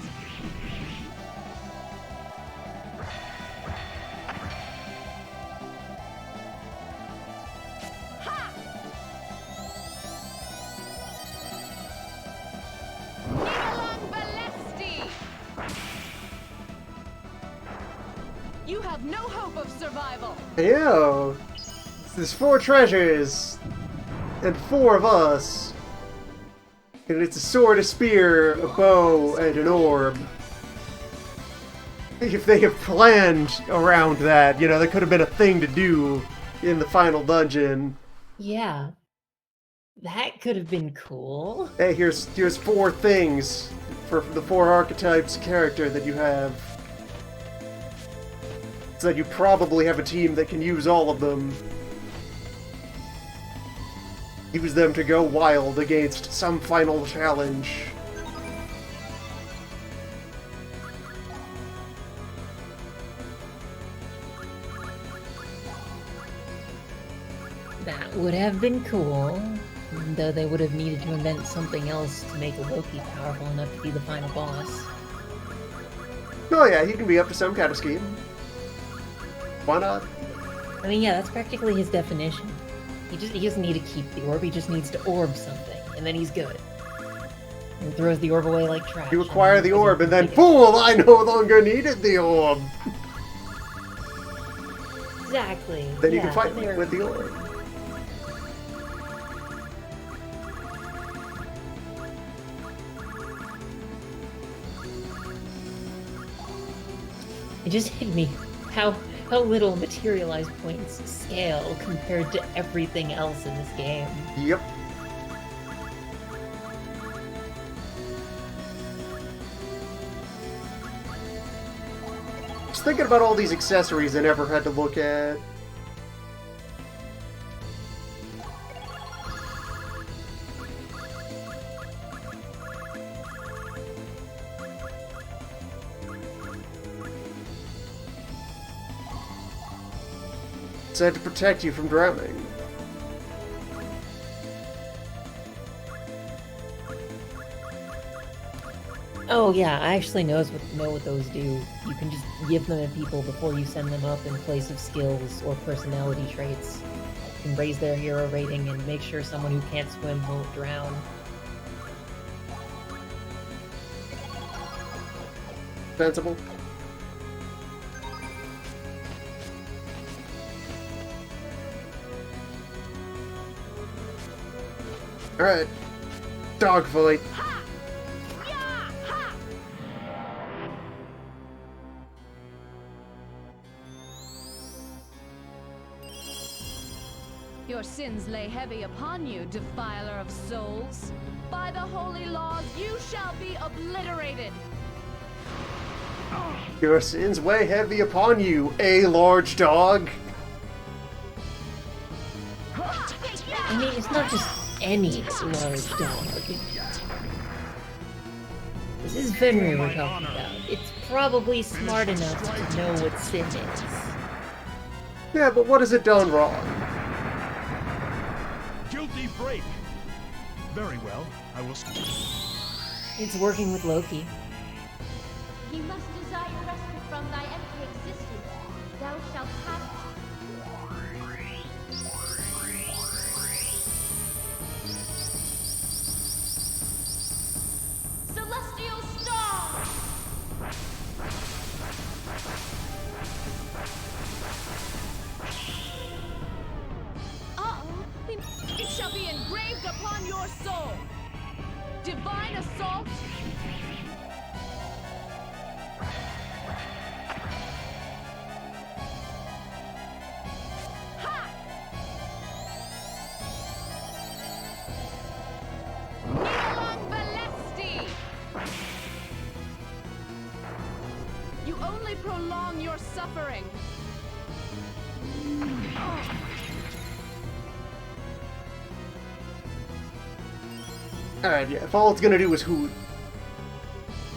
S3: You have no hope of survival!
S1: Ew. There's 4 treasures. And 4 of us. And it's a sword, a spear, a bow, and an orb. If they have planned around that, you know, that could have been a thing to do in the final dungeon.
S6: Yeah. That could have been cool.
S1: Hey, here's 4 things for the 4 archetypes character that you have. So that you probably have a team that can use all of them. Use them to go wild against some final challenge.
S6: That would have been cool. Though they would have needed to invent something else to make Loki powerful enough to be the final boss.
S1: Oh yeah, he can be up to some kind of scheme. Why not?
S6: I mean, yeah, that's practically his definition. He doesn't need to keep the orb, he just needs to orb something, and then he's good. And throws the orb away like trash.
S1: You acquire the orb, and then, fool, I no longer needed the orb!
S6: Exactly.
S1: Then you
S6: yeah,
S1: can fight
S6: they're-
S1: with the orb.
S6: It just hit me how little materialized points scale compared to everything else in this game.
S1: Yep. thinking about all these accessories I never had to look at. Said to protect you from drowning.
S6: Oh yeah, I actually know what those do. You can just give them to people before you send them up in place of skills or personality traits. You can raise their hero rating and make sure someone who can't swim won't drown.
S1: Sensible. Alright. Dogfight.
S3: Your sins lay heavy upon you, defiler of souls. By the holy laws, you shall be obliterated.
S1: Your sins weigh heavy upon you, a large dog.
S6: I mean, it's not just any large dog. This is Fenrir we're talking about. It's probably smart enough to know what sin is.
S1: Yeah, but what has it done wrong?
S4: Guilty break. Very well. I will.
S6: It's working with Loki.
S8: You must desire respite from thy empty existence. Thou shalt have it. Celestial star!
S3: Uh-oh. It shall be engraved upon your soul. Divine assault. Ha! Nidalang Balesti! You only prolong your suffering.
S1: Alright, yeah, if all it's gonna do is hoot,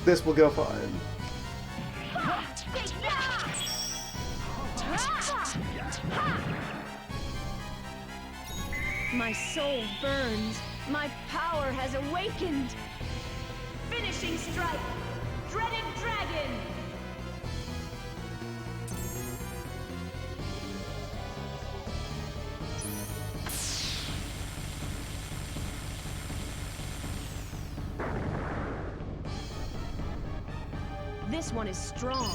S1: this will go fine.
S9: My soul burns. My power has awakened. Finishing strike. Dreaded dragon. This one is strong.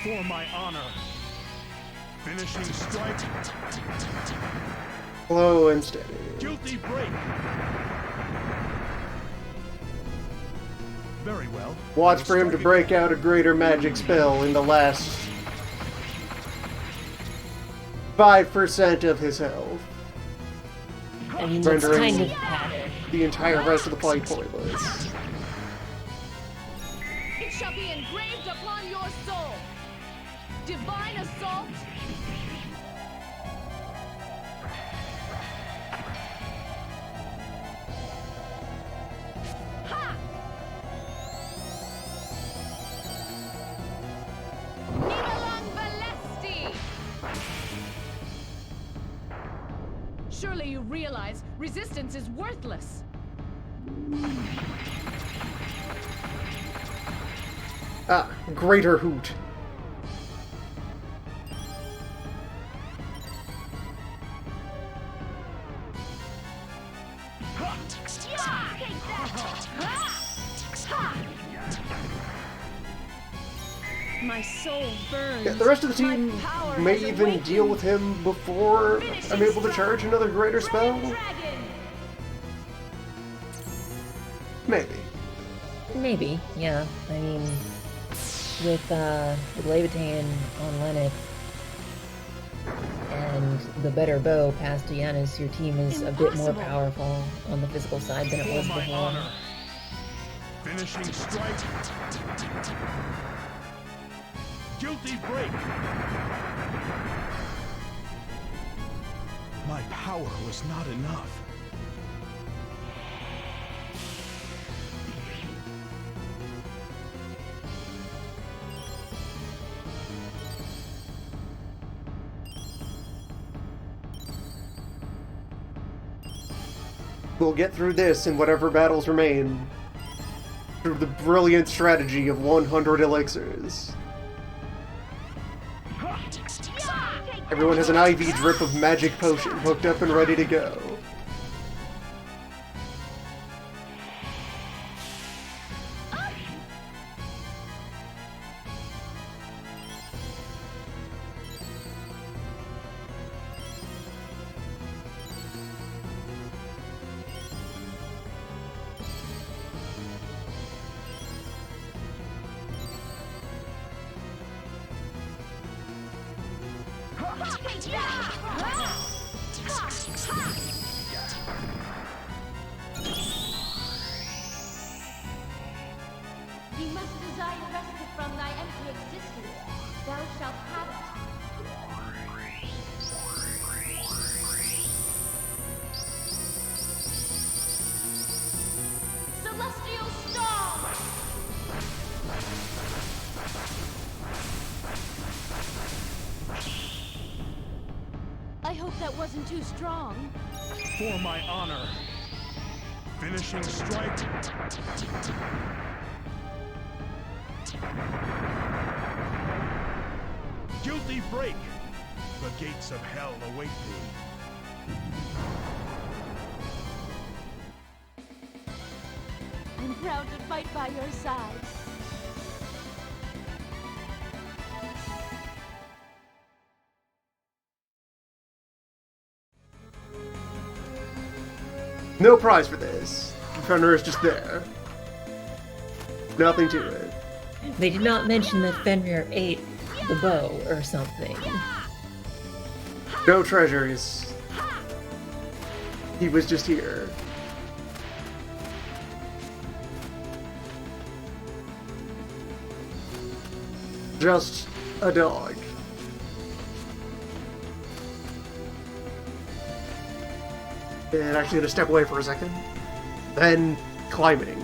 S4: For my honor. Finishing strike.
S1: Slow and steady.
S4: Guilty break. Very well.
S1: Watch for him to break out a greater magic spell in the last 5% of his health.
S6: I mean, that's kind of pattern.
S1: The entire rest of the fight pointless.
S3: It shall be engraved upon your soul. Divine assault. Ha! Nidalang Balesti! Surely you realize resistance is worthless.
S1: Ah, greater hoot.
S9: My soul burns.
S1: Yeah, the rest of the team may even deal with him before I'm able to charge another greater spell. Maybe.
S6: Maybe, yeah. I mean, with Levitain on Lenneth and the better bow past Giannis, your team is a bit more powerful on the physical side than it was
S4: For my
S6: before.
S4: honor. Finishing strike. Guilty break. My power was not enough.
S1: We'll get through this and whatever battles remain through the brilliant strategy of 100 elixirs. Everyone has an IV drip of magic potion hooked up and ready to go.
S8: You must desire respite from thy empty existence. Thou shalt have it. Celestial Star! I hope that wasn't too strong.
S4: For my honor. Finishing strike. Guilty break. The gates of hell await thee.
S8: I'm proud to fight by your side.
S1: No prize for this. Fenrir is just there. Nothing to it.
S6: They did not mention that Fenrir ate the bow or something.
S1: No treasures. He was just here. Just a dog. And actually gonna step away for a second. Then climbing.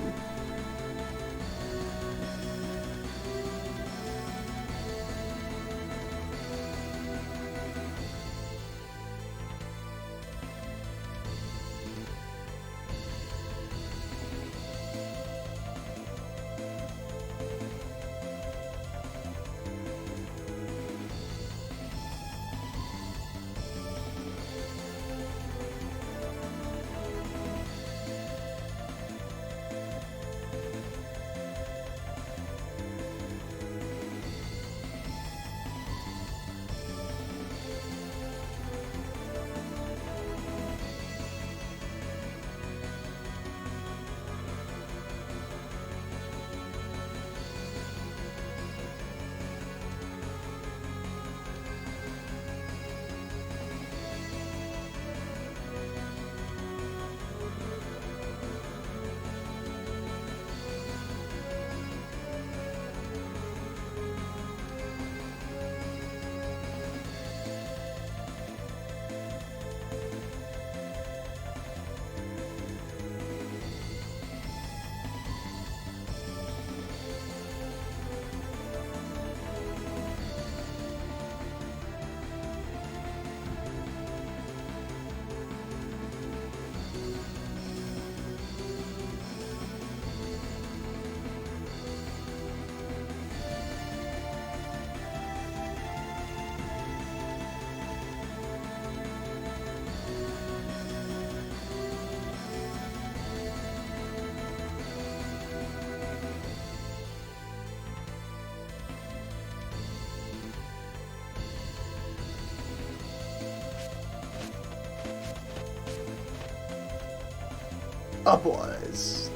S1: Upwards.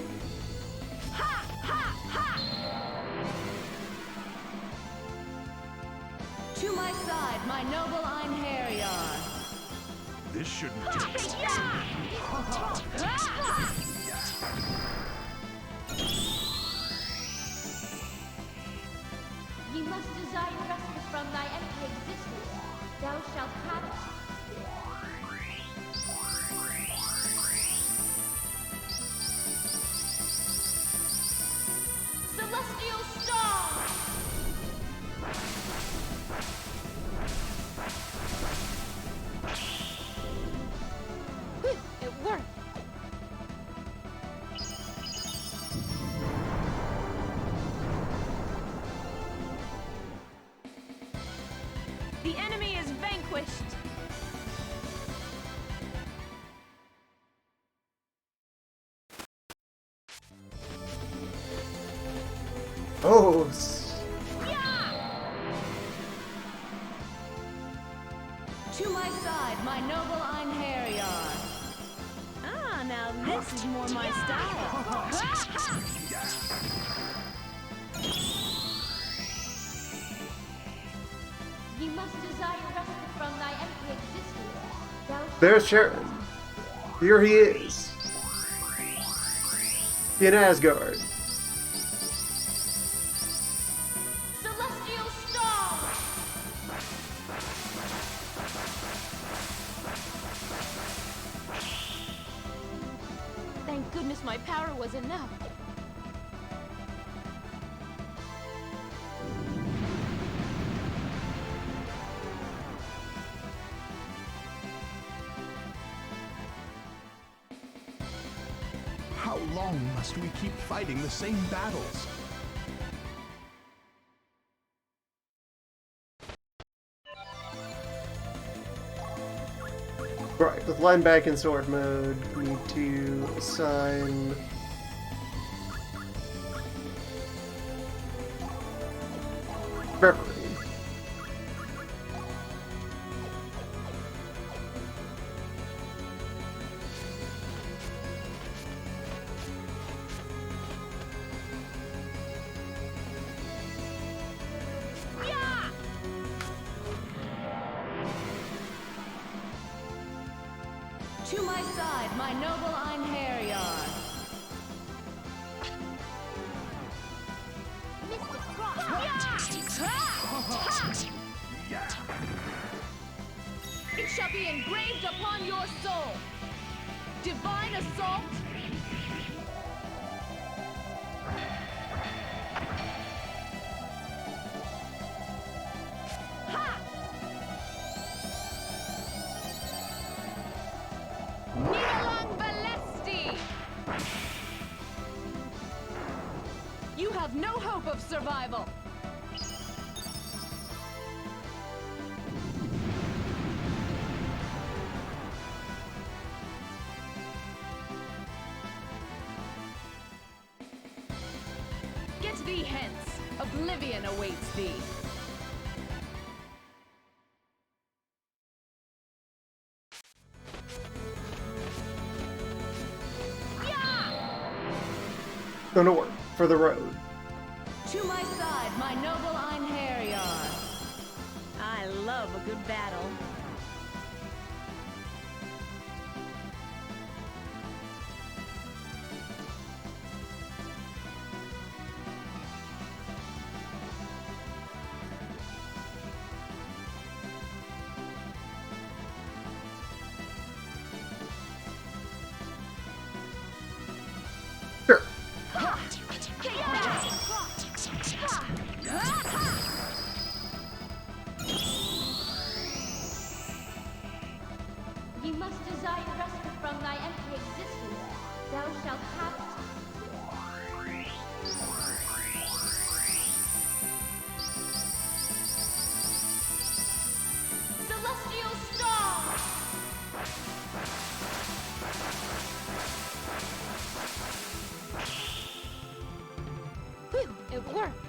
S5: noble Einherjar.
S4: This shouldn't
S8: Ye must desire respite from thy empty existence. Thou shalt have it. Celestial Star!
S3: It worked.
S9: The enemy is vanquished.
S1: Oh,
S5: To my side, my noble Einherjar.
S9: Ah, now this is more my style.
S8: Ye must desire respite from thy empty existence. Thou shalt
S1: there's Sharon. Here he is. In Asgard.
S8: Celestial Star!
S3: Thank goodness my power was enough.
S4: How long must we keep fighting the same battles?
S1: Right, with line back in sword mode, we need to assign Reverie.
S5: To my side, my noble Einherjar.
S8: Mystic Frost!
S3: It shall be engraved upon your soul. Divine assault. Nidalang Valesti! You have no hope of survival. Get thee hence. Oblivion awaits thee.
S1: Gonna work for the road.
S5: To my side, my noble Einherjar.
S9: I love a good battle.
S1: Sure.
S8: Ye must desire respite from thy empty existence. Thou shalt have it. Celestial Star!
S3: Whew, it worked.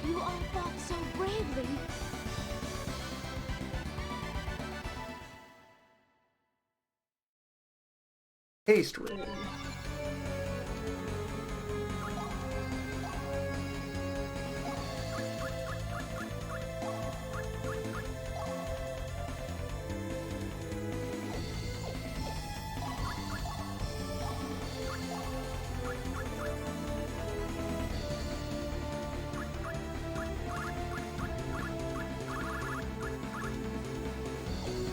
S8: You all fought so bravely.
S1: Haste ring.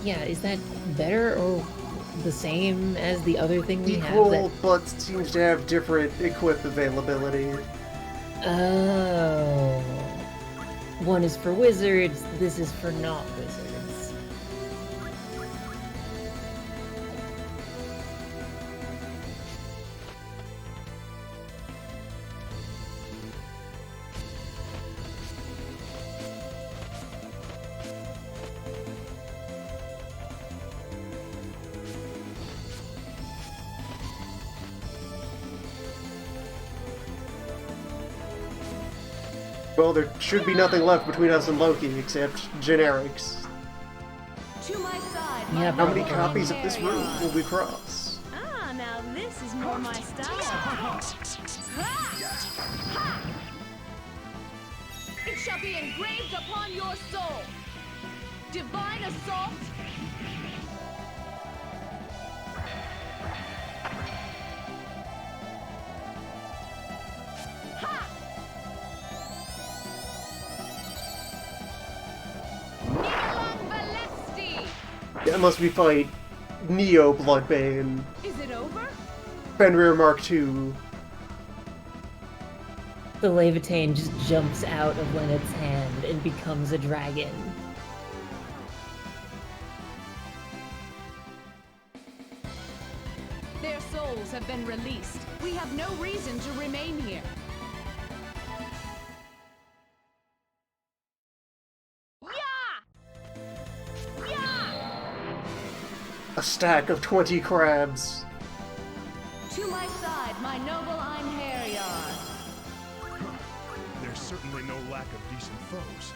S6: Yeah, is that better or the same as the other thing we have?
S1: Equal, but seems to have different equip availability.
S6: Oh. One is for wizards, this is for not wizards.
S1: Well, there should be nothing left between us and Loki except generics.
S8: To my side,
S6: Yeah,
S1: How many
S6: probably.
S1: copies of this room will we cross?
S9: Ah, now this is more my style.
S3: It shall be engraved upon your soul. Divine assault. Nigalan Valesti.
S1: That must be fight Neo Bloodbane.
S3: Is it over?
S1: Fenrir Mark II.
S6: The Leviathan just jumps out of Lynette's hand and becomes a dragon.
S3: Their souls have been released. We have no reason to remain here. Yeah! Yeah!
S1: A stack of 20 crabs.
S8: To my side, my noble Einherjar.
S4: There's certainly no lack of decent foes.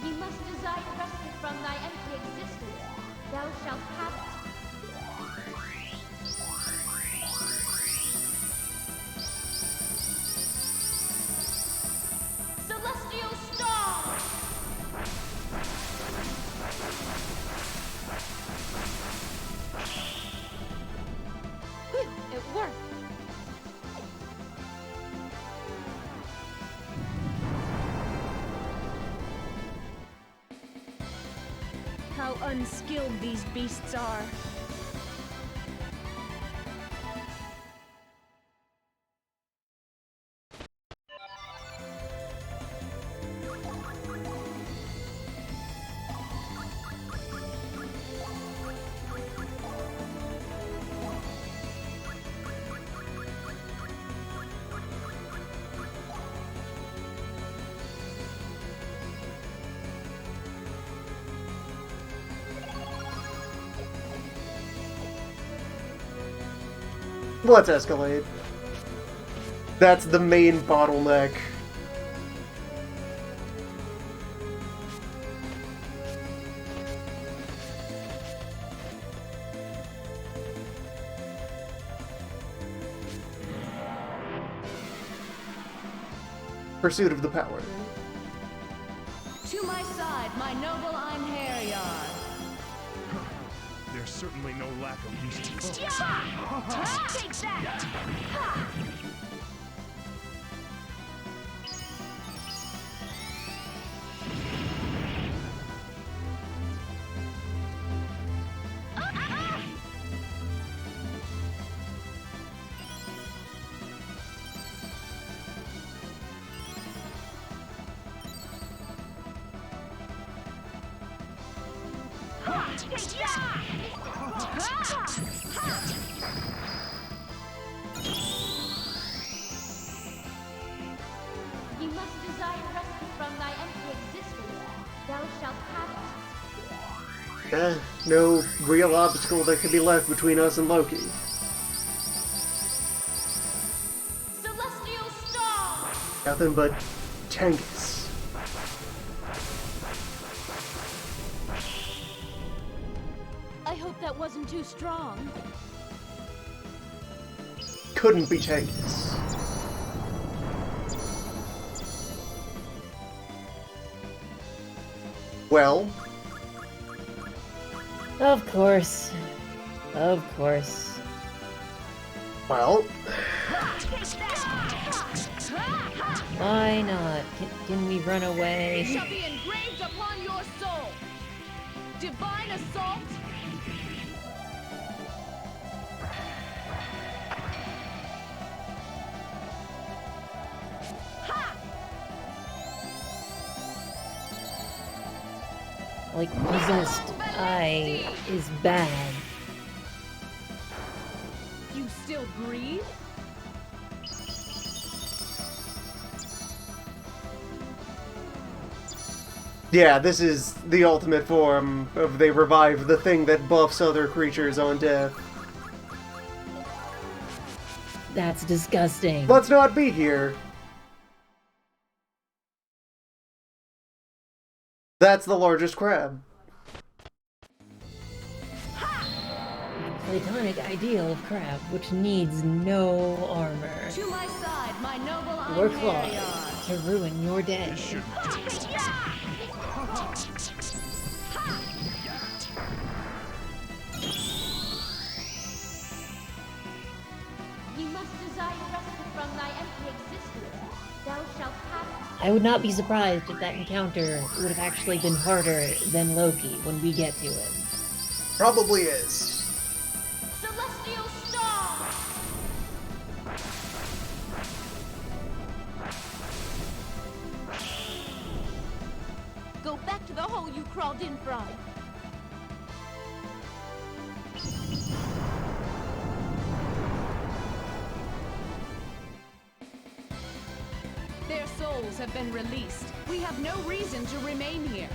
S8: Ye must desire respite from thy empty existence. Thou shalt have it. Celestial star! Whew, it worked.
S9: How unskilled these beasts are.
S1: Let's escalate. That's the main bottleneck. Pursuit of the power.
S8: To my side, my noble Einherjar.
S4: There's certainly no lack of decent foes.
S3: Take that!
S8: Ye must desire respite from thy empty existence. Thou shalt have it.
S1: No real obstacle that could be left between us and Loki.
S8: Celestial star!
S1: Nothing but Tangus.
S3: I hope that wasn't too strong.
S1: Couldn't be Tangus. Well,
S6: Of course. Of course.
S1: Well,
S6: Why not? Can we run
S3: It
S6: away?
S3: shall be engraved upon your soul. Divine assault.
S6: Like, possessed eye is bad.
S3: You still breathe?
S1: yeah, this is the ultimate form of they revive the thing that buffs other creatures on death.
S6: That's disgusting.
S1: Let's not be here. That's the largest crab.
S6: Platonic ideal of crab, which needs no armor.
S3: To my side, my noble
S6: Your
S3: Almerion.
S6: claws to ruin your day.
S4: This shouldn't
S8: You must desire respite from thy empty existence. Thou shalt have.
S6: I would not be surprised if that encounter would have actually been harder than Loki when we get to him.
S1: Probably is.
S8: Celestial star!
S3: Go back to the hole you crawled in from. Their souls have been released. We have no reason to remain here.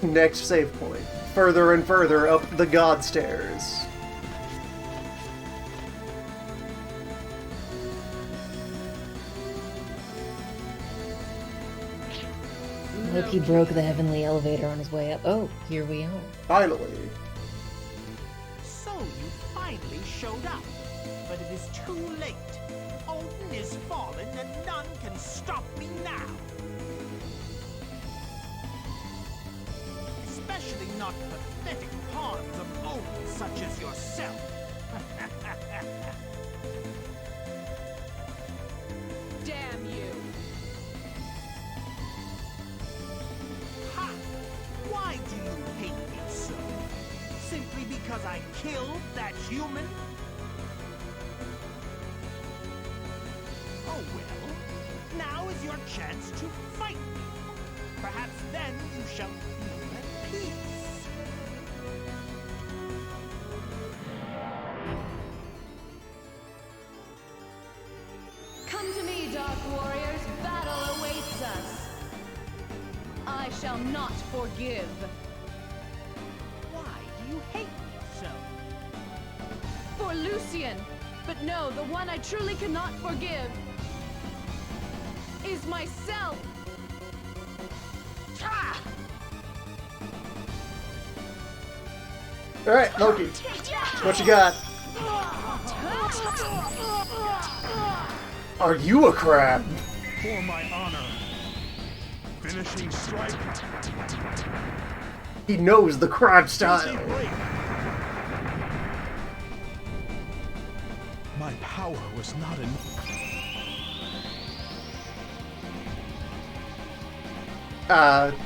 S1: Next save point. Further and further up the god stairs.
S6: Loki broke the heavenly elevator on his way up. Oh, here we are.
S1: Finally.
S7: So you finally showed up. But it is too late. Odin is fallen and none can stop me now. Especially not pathetic pawns of Odin such as yourself.
S3: Damn you.
S7: Ha! Why do you hate me so? Simply because I killed that human? Oh well, now is your chance to fight me. Perhaps then you shall feel at peace.
S3: Come to me, Dark Warriors. Battle awaits us. I shall not forgive.
S7: Why do you hate me so?
S3: For Lucian. But no, the one I truly cannot forgive is myself. Ah!
S1: Alright, Loki. What you got? Are you a crab?
S4: For my honor. Finishing strike.
S1: He knows the crab
S4: Easy
S1: style.
S4: break. My power was not enough.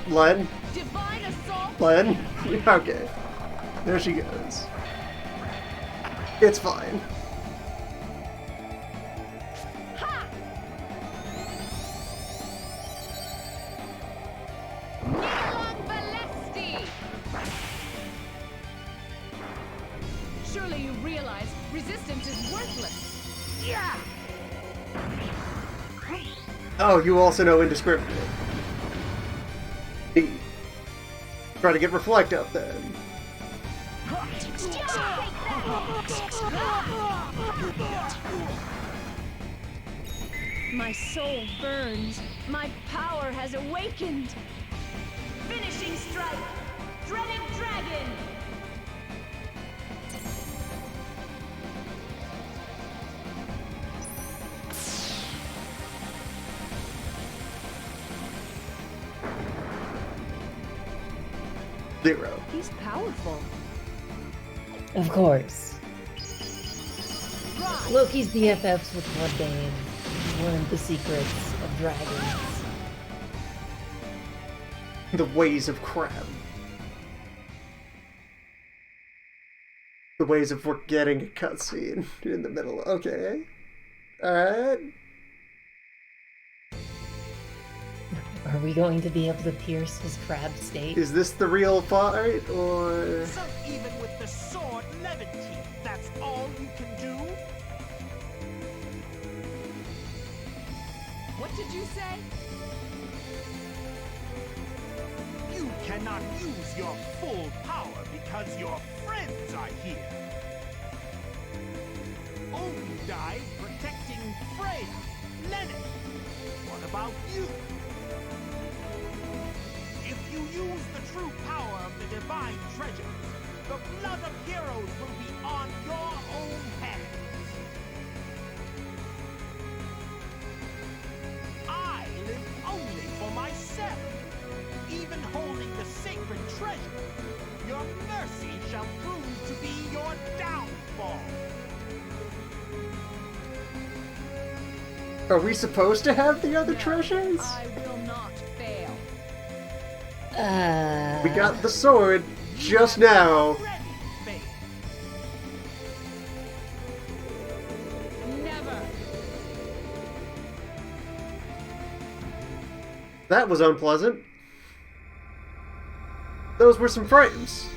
S1: Len?
S3: Divine assault.
S1: Len? Okay. There she goes. It's fine.
S3: Ha! Nilon Valesti! Surely you realize resistance is worthless. Yeah!
S1: Oh, you also know indiscriminate. Try to get reflect up then.
S3: My soul burns. My power has awakened. Finishing strike.
S9: dreaded dragon!
S1: Zero.
S3: He's powerful.
S6: Of course. Loki's BFFs with Bloodbane. He's learned the secrets of dragons.
S1: The ways of Crab. The ways of forgetting a cutscene in the middle. Okay. Alright.
S6: Are we going to be able to pierce his crab state?
S1: Is this the real fight, or...
S7: So even with the sword levity, that's all you can do?
S9: What did you say?
S7: You cannot use your full power because your friends are here. Odin died protecting Freya, Leonard. What about you? If you use the true power of the divine treasures, the blood of heroes will be on your own hands. I live only for myself. Even holding the sacred treasure, your mercy shall prove to be your downfall.
S1: Are we supposed to have the other treasures?
S9: I will not fail.
S1: We got the sword just now.
S9: Never.
S1: That was unpleasant. Those were some frames.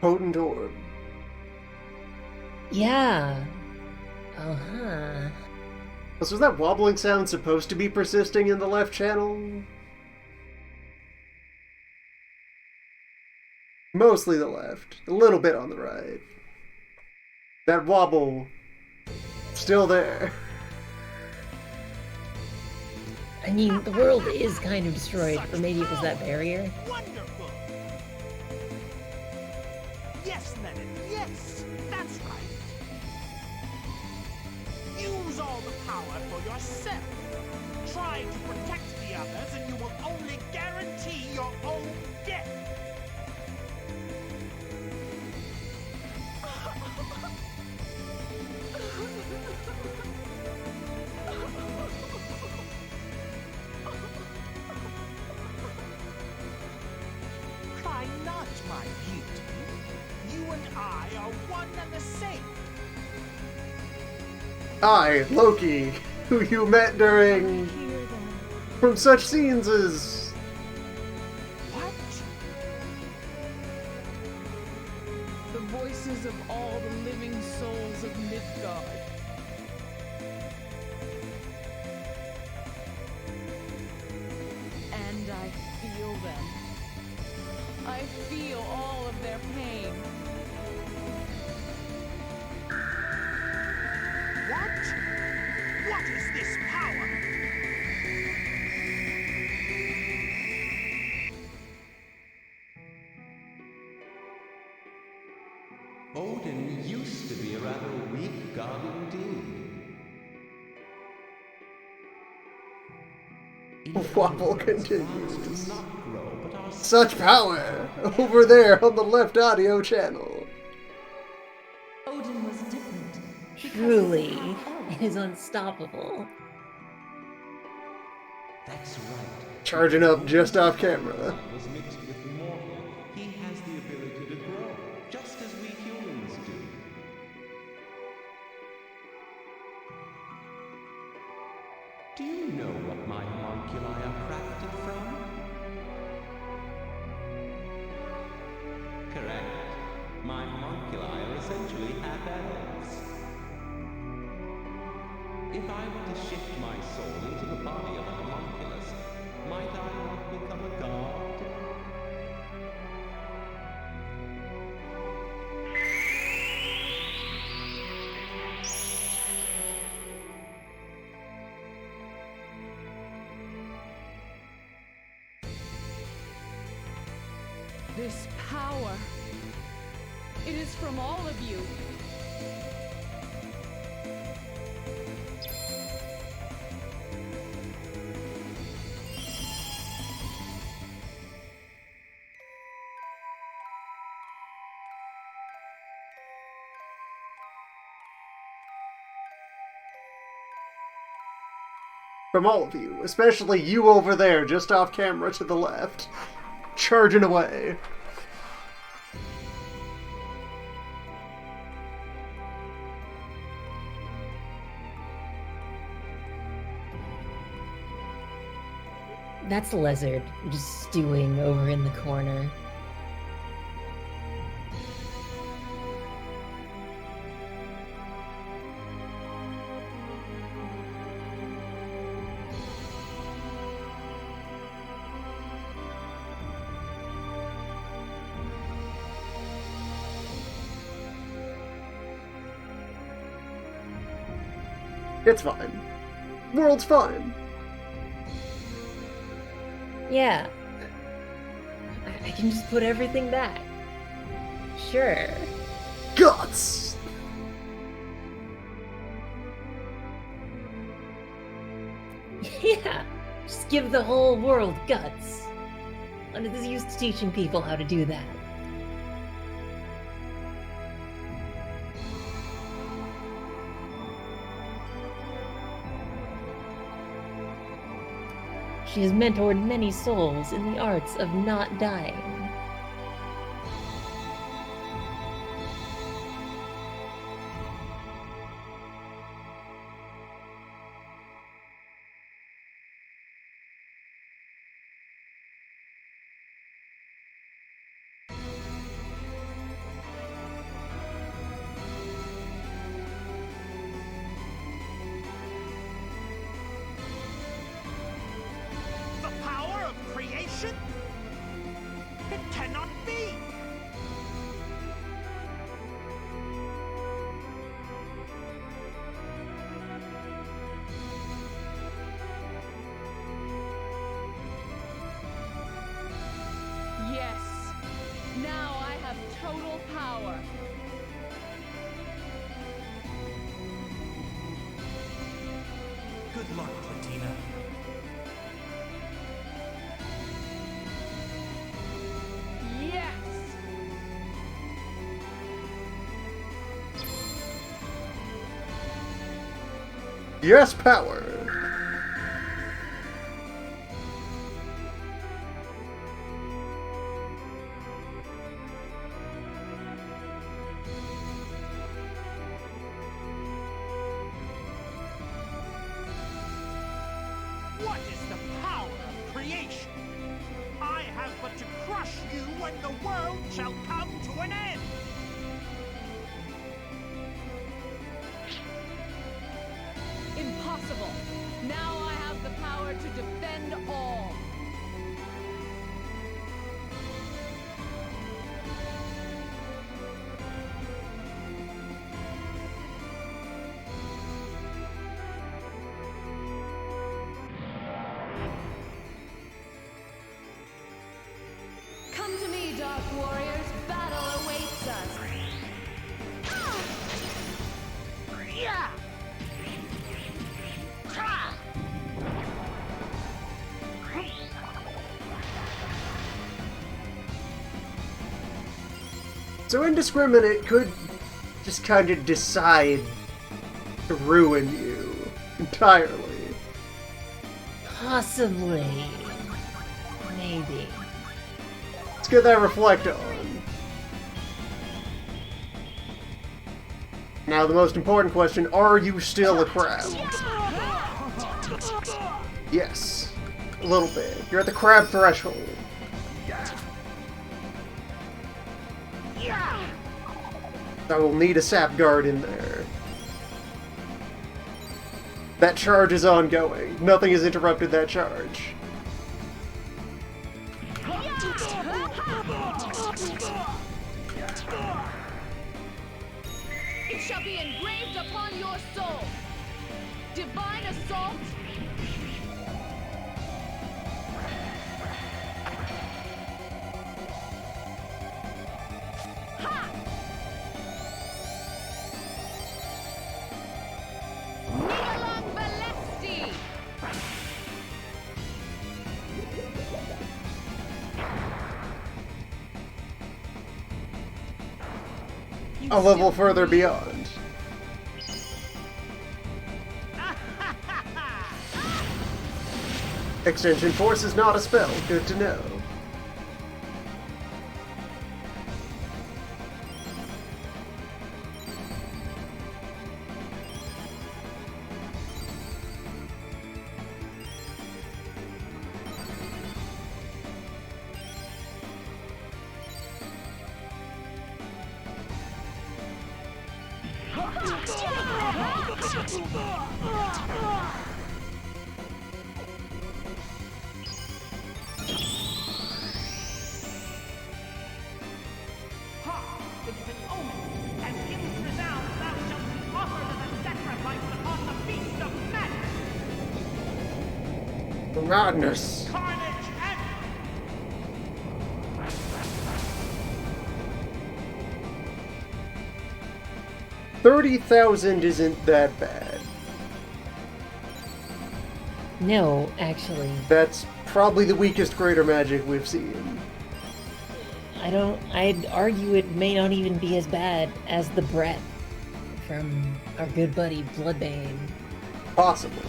S1: Potent orb.
S6: Yeah. Uh-huh.
S1: Was that wobbling sound supposed to be persisting in the left channel? Mostly the left. A little bit on the right. That wobble. Still there.
S6: I mean, the world is kind of destroyed, or maybe it was that barrier.
S7: Wonderful. Yes, Leonard, yes, that's right. Use all the power for yourself. Try to protect the others and you will only guarantee your own death. Cry not, my beauty. You and I are one and the same.
S1: I, Loki, who you met during... from such scenes as...
S7: What?
S9: The voices of all the living souls of Midgard. And I feel them. I feel all of their pain.
S7: What? What is this power?
S11: Odin used to be a rather weak god indeed.
S1: Wobble continues.
S11: Do not grow, but are
S1: Such power! Over there on the left audio channel.
S5: Odin was different.
S6: Truly, it is unstoppable.
S11: That's right.
S1: Charging up just off camera.
S11: Was mixed with mortal. He has the ability to grow, just as we humans do. Do you know what my homunculi are crafted from? Correct. My homunculi are essentially half-elves. If I were to shift my soul into the body of a homunculus, might I not become a god?
S3: This power. It is from all of you.
S1: From all of you, especially you over there, just off camera to the left, charging away.
S6: That's a lizard just stewing over in the corner.
S1: It's fine. World's fine.
S6: Yeah. I can just put everything back. Sure.
S1: Guts!
S6: Yeah. Just give the whole world guts. London is used to teaching people how to do that. She has mentored many souls in the arts of not dying.
S7: The power of creation? It cannot be!
S3: Yes. Now I have total power.
S2: Good luck, Platina.
S3: Yes.
S1: Yes, power!
S7: What is the power of creation? I have but to crush you when the world shall come to an end!
S3: Impossible. Now I have the power to defend all.
S8: Come to me, Dark Warriors. Battle awaits us.
S7: Yeah!
S1: So Indiscriminate could just kind of decide to ruin you entirely.
S6: Possibly. Maybe.
S1: Let's get that reflect on. Now the most important question, are you still a crab? Yes. A little bit. You're at the crab threshold. I will need a sap guard in there. That charge is ongoing. Nothing has interrupted that charge.
S3: It shall be engraved upon your soul. Divine assault. Ha! Nigalang Balesti.
S1: A level further beyond. Extension Force is not a spell. Good to know.
S7: It is an omen. As hymns resound, thou shalt be offered as a sacrifice upon the feast of madness.
S1: Madness.
S7: Carnage and
S1: 30,000 isn't that bad.
S6: No, actually.
S1: That's probably the weakest greater magic we've seen.
S6: I'd argue it may not even be as bad as the breath from our good buddy Bloodbane.
S1: Possibly.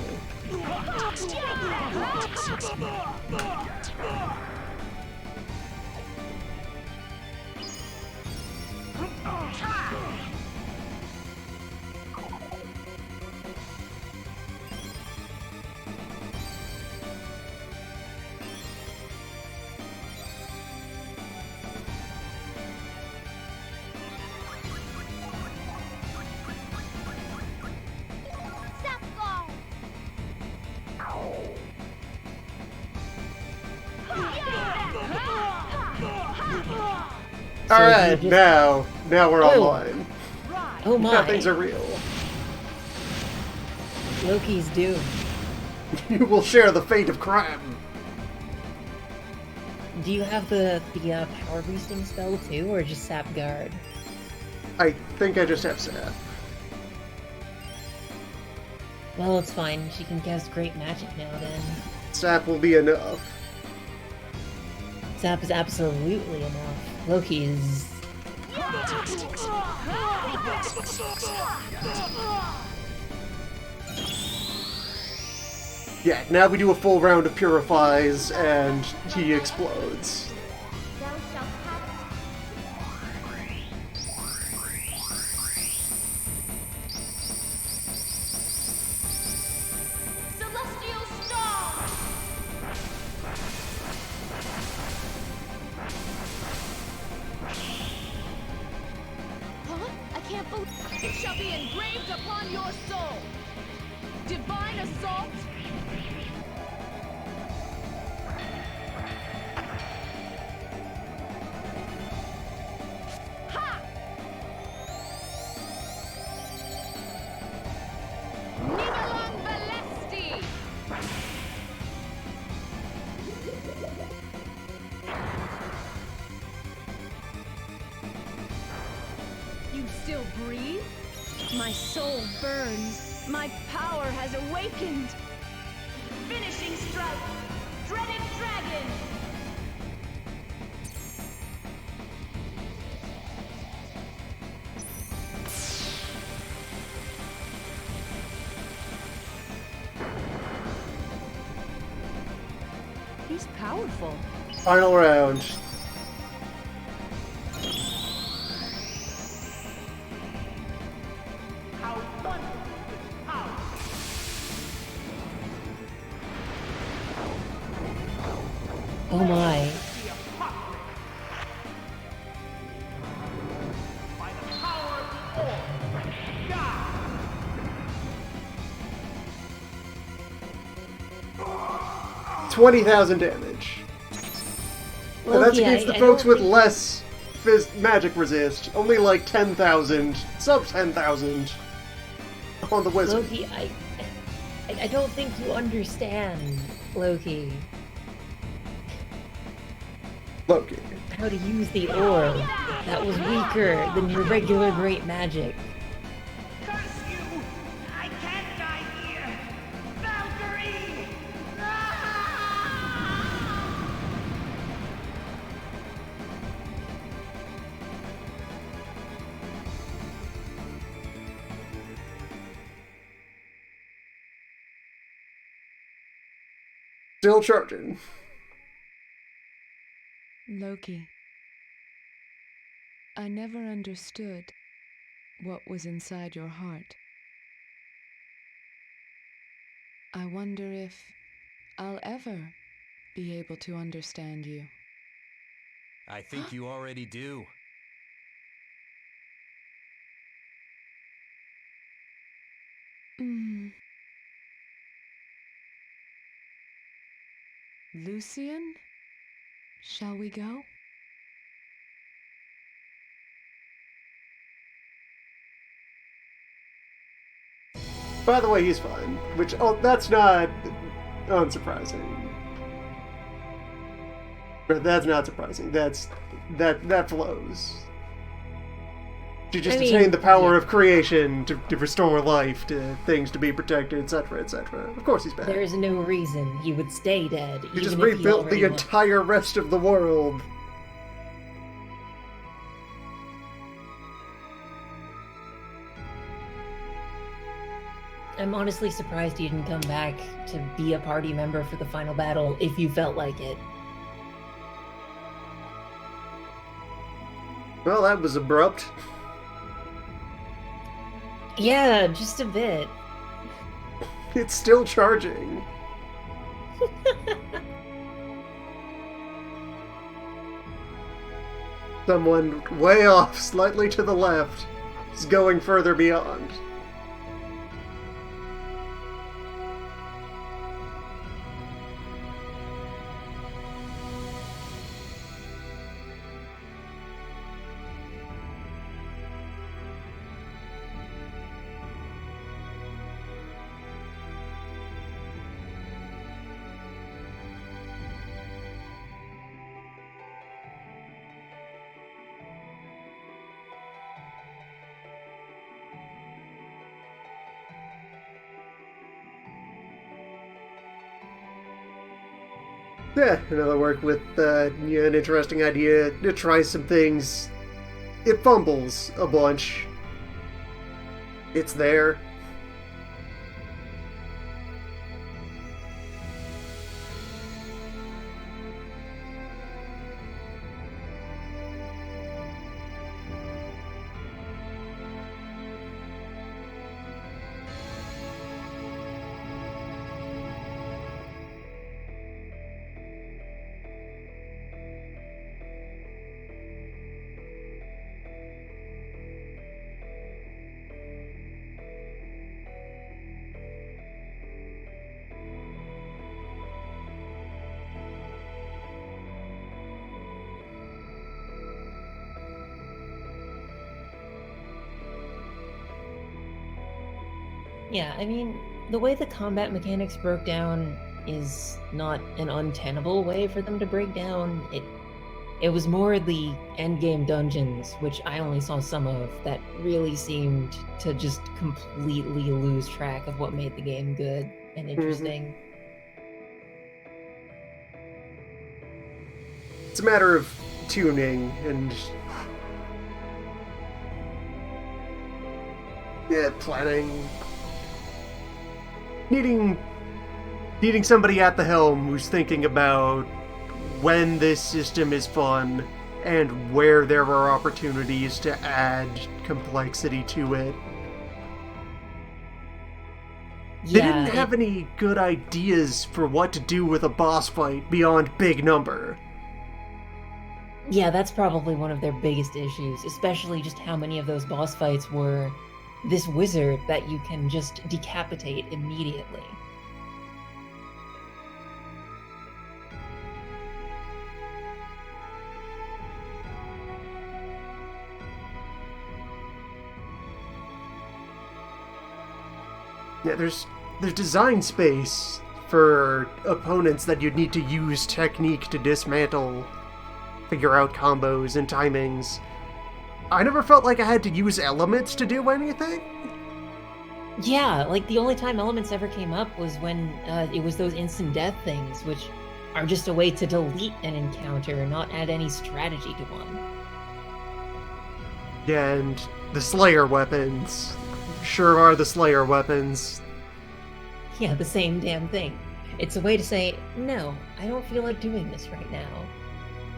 S1: Alright, now we're online.
S6: Oh my.
S1: Now things are real.
S6: Loki's doomed.
S1: You will share the fate of crime.
S6: Do you have the power boosting spell too, or just sap guard?
S1: I think I just have sap.
S6: Well, it's fine. She can cast great magic now then.
S1: Sap will be enough.
S6: Sap is absolutely enough. Loki is...
S1: Yeah, now we do a full round of purifies, and he explodes.
S8: Thou shalt have Celestial Star!
S3: Huh? I can't believe it shall be engraved upon your soul. Divine assault. Ha! Nigalang Balesti.
S9: You still breathe? My soul burns. My power has awakened.
S7: finishing strike. Dreaded Dragon.
S9: He's powerful.
S1: Final round.
S7: How wonderful is power!
S6: Oh my.
S7: Be a puppet! By the power of the orb, die!
S1: 20,000 damage. And that's
S6: Loki,
S1: against the
S6: I
S1: folks
S6: don't
S1: with
S6: think-
S1: less magic resist. Only like 10,000, sub 10,000 on the wizard.
S6: Loki, I don't think you understand, Loki,
S1: Loki.
S6: how to use the orb. That was weaker than your regular great magic.
S7: Curse you! I can't die here! Valkyrie!
S1: Still charging.
S5: Loki, I never understood what was inside your heart. I wonder if I'll ever be able to understand you.
S2: I think you already do.
S5: Lucian, shall we go?
S1: By the way, he's fine. Which, oh, that's not unsurprising. But that's not surprising. That flows. She just
S6: I mean,
S1: attained the power
S6: yeah.
S1: of creation to restore life to things to be protected, etc., etc. Of course he's back.
S6: There's no reason he would stay dead.
S1: He just
S6: even if
S1: rebuilt
S6: already
S1: the
S6: was.
S1: entire rest of the world.
S6: I'm honestly surprised you didn't come back to be a party member for the final battle if you felt like it.
S1: Well, that was abrupt.
S6: Yeah, just a bit.
S1: It's still charging. Someone way off, slightly to the left, is going further beyond. Yeah, another work with an interesting idea to try some things. It fumbles a bunch. It's there.
S6: Yeah, I mean, the way the combat mechanics broke down is not an untenable way for them to break down. It was more the endgame dungeons, which I only saw some of, that really seemed to just completely lose track of what made the game good and interesting.
S1: It's a matter of tuning and planning, needing needing somebody at the helm who's thinking about when this system is fun and where there are opportunities to add complexity to it. They
S6: Yeah,
S1: didn't have any good ideas for what to do with a boss fight beyond big number.
S6: Yeah, that's probably one of their biggest issues, especially just how many of those boss fights were this wizard that you can just decapitate immediately.
S1: Yeah, there's design space for opponents that you'd need to use technique to dismantle, figure out combos and timings. I never felt like I had to use elements to do anything.
S6: Yeah, like the only time elements ever came up was when it was those instant death things, which are just a way to delete an encounter and not add any strategy to one.
S1: Yeah, and the Slayer weapons sure are the Slayer weapons.
S6: Yeah, the same damn thing. It's a way to say, no, I don't feel like doing this right now.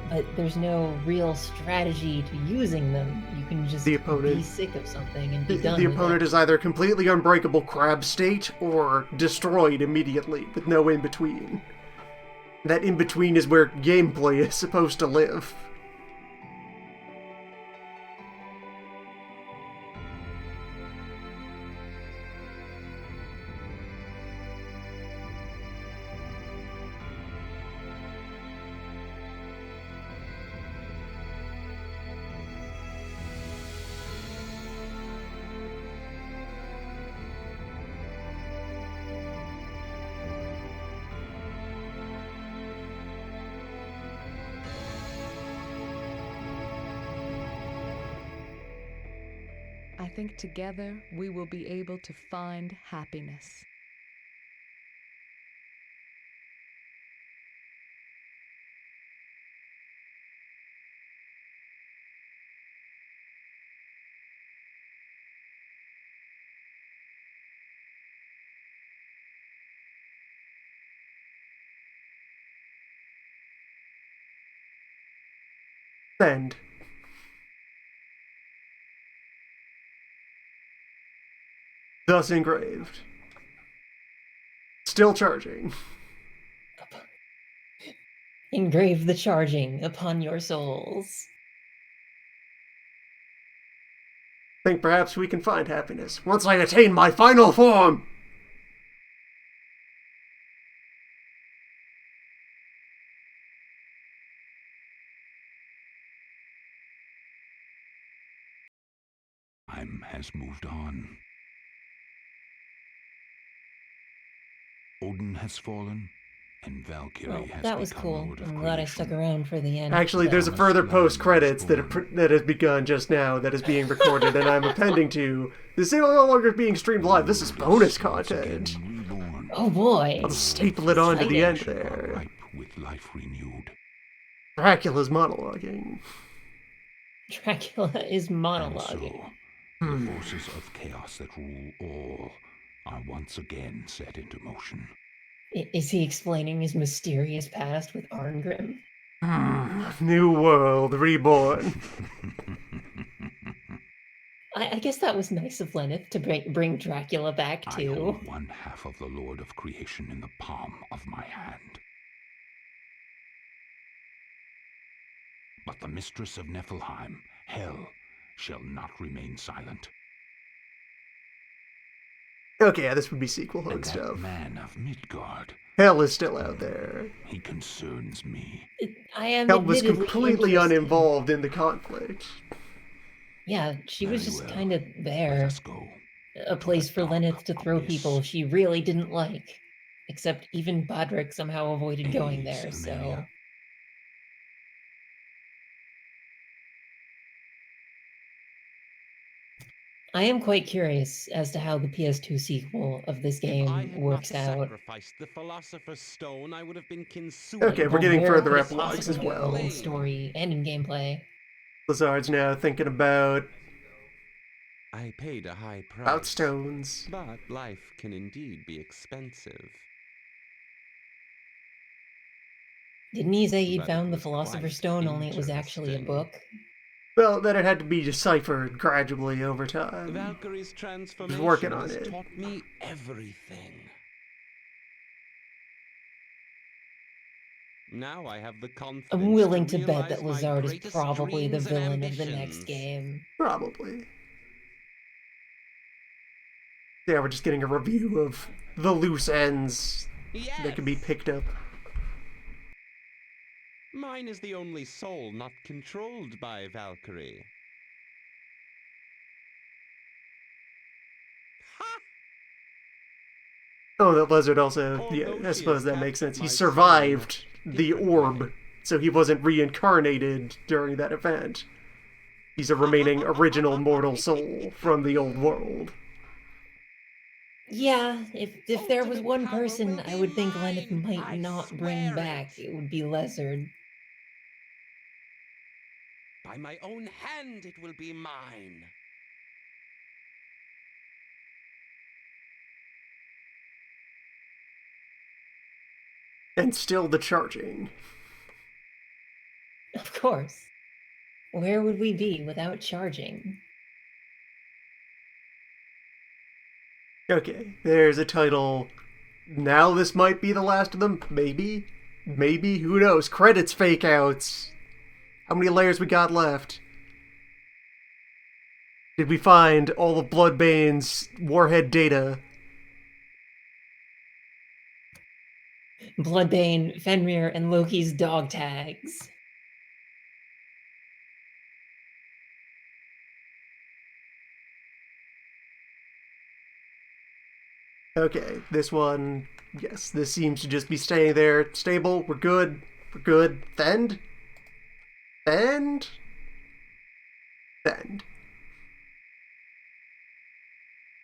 S6: But there's no real strategy to using them. You can just be sick of something and be done
S1: The
S6: with
S1: opponent
S6: it.
S1: is either completely unbreakable crab state or destroyed immediately, with no in-between. That in-between is where gameplay is supposed to live.
S5: I think together we will be able to find happiness.
S1: End. Thus engraved. Still charging.
S6: Engrave the charging upon your souls.
S1: Think perhaps we can find happiness once I attain my final form!
S10: Time has moved on. Odin has fallen, and Valkyrie
S6: Well,
S10: has
S6: that was
S10: become
S6: cool.
S10: Lord of
S6: I'm glad I
S10: Creation.
S6: stuck around for the end.
S1: Actually, there's a further post-credits that has begun just now that is being recorded, and I'm appending to. This is no longer being streamed live. This is bonus content.
S6: Oh boy.
S1: I'll staple it on to the end there.
S10: Ripe with life renewed.
S1: Dracula's monologuing.
S6: Dracula is
S10: And
S6: monologuing.
S10: so, the forces of chaos that rule all are once again set into motion.
S6: Is he explaining his mysterious past with Arngrim?
S1: New world reborn.
S6: I guess that was nice of Lenneth to bring Dracula back
S10: I
S6: too.
S10: hold one half of the Lord of Creation in the palm of my hand. But the mistress of Niflheim, Hell, shall not remain silent.
S1: Okay, yeah, this would be sequel
S10: And
S1: hood
S10: that
S1: stuff.
S10: man of Midgard,
S1: Hell is still out there.
S10: he concerns me.
S6: I am
S1: Hell was
S6: admittedly
S1: completely
S6: interested.
S1: uninvolved in the conflict.
S6: Yeah, she was
S10: Very
S6: just
S10: well.
S6: kind of
S10: Let
S6: there.
S10: us go.
S6: A place for
S10: dark
S6: Lenneth to throw
S10: abyss.
S6: people she really didn't like. Except even Bodrick somehow avoided going
S10: Ace,
S6: there, so...
S10: Amelia.
S6: I am quite curious as to how the PS2 sequel of this
S11: If I
S6: game
S11: had
S6: works
S11: not
S6: out.
S11: sacrificed the Philosopher's Stone, I would have been consumed.
S1: Okay, we're
S6: Well,
S1: getting
S6: where
S1: further
S6: could it
S1: epilogues
S6: possibly
S1: as
S6: go
S1: well.
S6: in story and in gameplay.
S1: Blizzard's now thinking about
S11: I paid a high price.
S1: stones.
S11: But life can indeed be expensive.
S6: Didn't he say he'd
S11: But it
S6: found the
S11: was
S6: Philosopher's
S11: quite
S6: Stone, only it was actually a
S11: interesting.
S6: book?
S1: Well, that it had to be deciphered gradually over time.
S11: Valkyrie's
S1: He's working
S11: transformation
S1: on
S11: has
S1: it.
S11: taught me everything. Now I have the confidence
S6: I'm willing to bet
S11: realize
S6: that
S11: my
S6: Lazard is
S11: greatest
S6: probably the
S11: dreams and
S6: villain of the next
S11: ambitions.
S6: game.
S1: Probably. Yeah, we're just getting a review of the loose ends that can be
S11: Yes!
S1: picked up.
S11: Mine is the only soul not controlled by Valkyrie. Ha!
S1: Oh, that lizard also,
S11: Although
S1: yeah, I
S11: she
S1: suppose
S11: has
S1: that makes sense.
S11: captured
S1: He
S11: my
S1: survived
S11: soul in a
S1: the
S11: different
S1: orb,
S11: way.
S1: so he wasn't reincarnated during that event. He's a remaining original mortal soul from the old world.
S6: Yeah, if there was
S11: Ultimate
S6: one
S11: power
S6: person
S11: will
S6: I
S11: be
S6: would think Lenneth
S11: mine,
S6: might
S11: I
S6: not bring
S11: swear
S6: back,
S11: it.
S6: it would be Lizard.
S11: By my own hand it will be mine.
S1: And still the charging.
S6: Of course. Where would we be without charging?
S1: Okay, there's a title. Now this might be the last of them. Maybe. Maybe. Who knows? Credits fake outs. How many layers we got left? Did we find all of Bloodbane's warhead data?
S6: Bloodbane, Fenrir, and Loki's dog tags.
S1: Okay, this one, yes, this seems to just be staying there. Stable, we're good. We're good. Fend? Fend? Fend.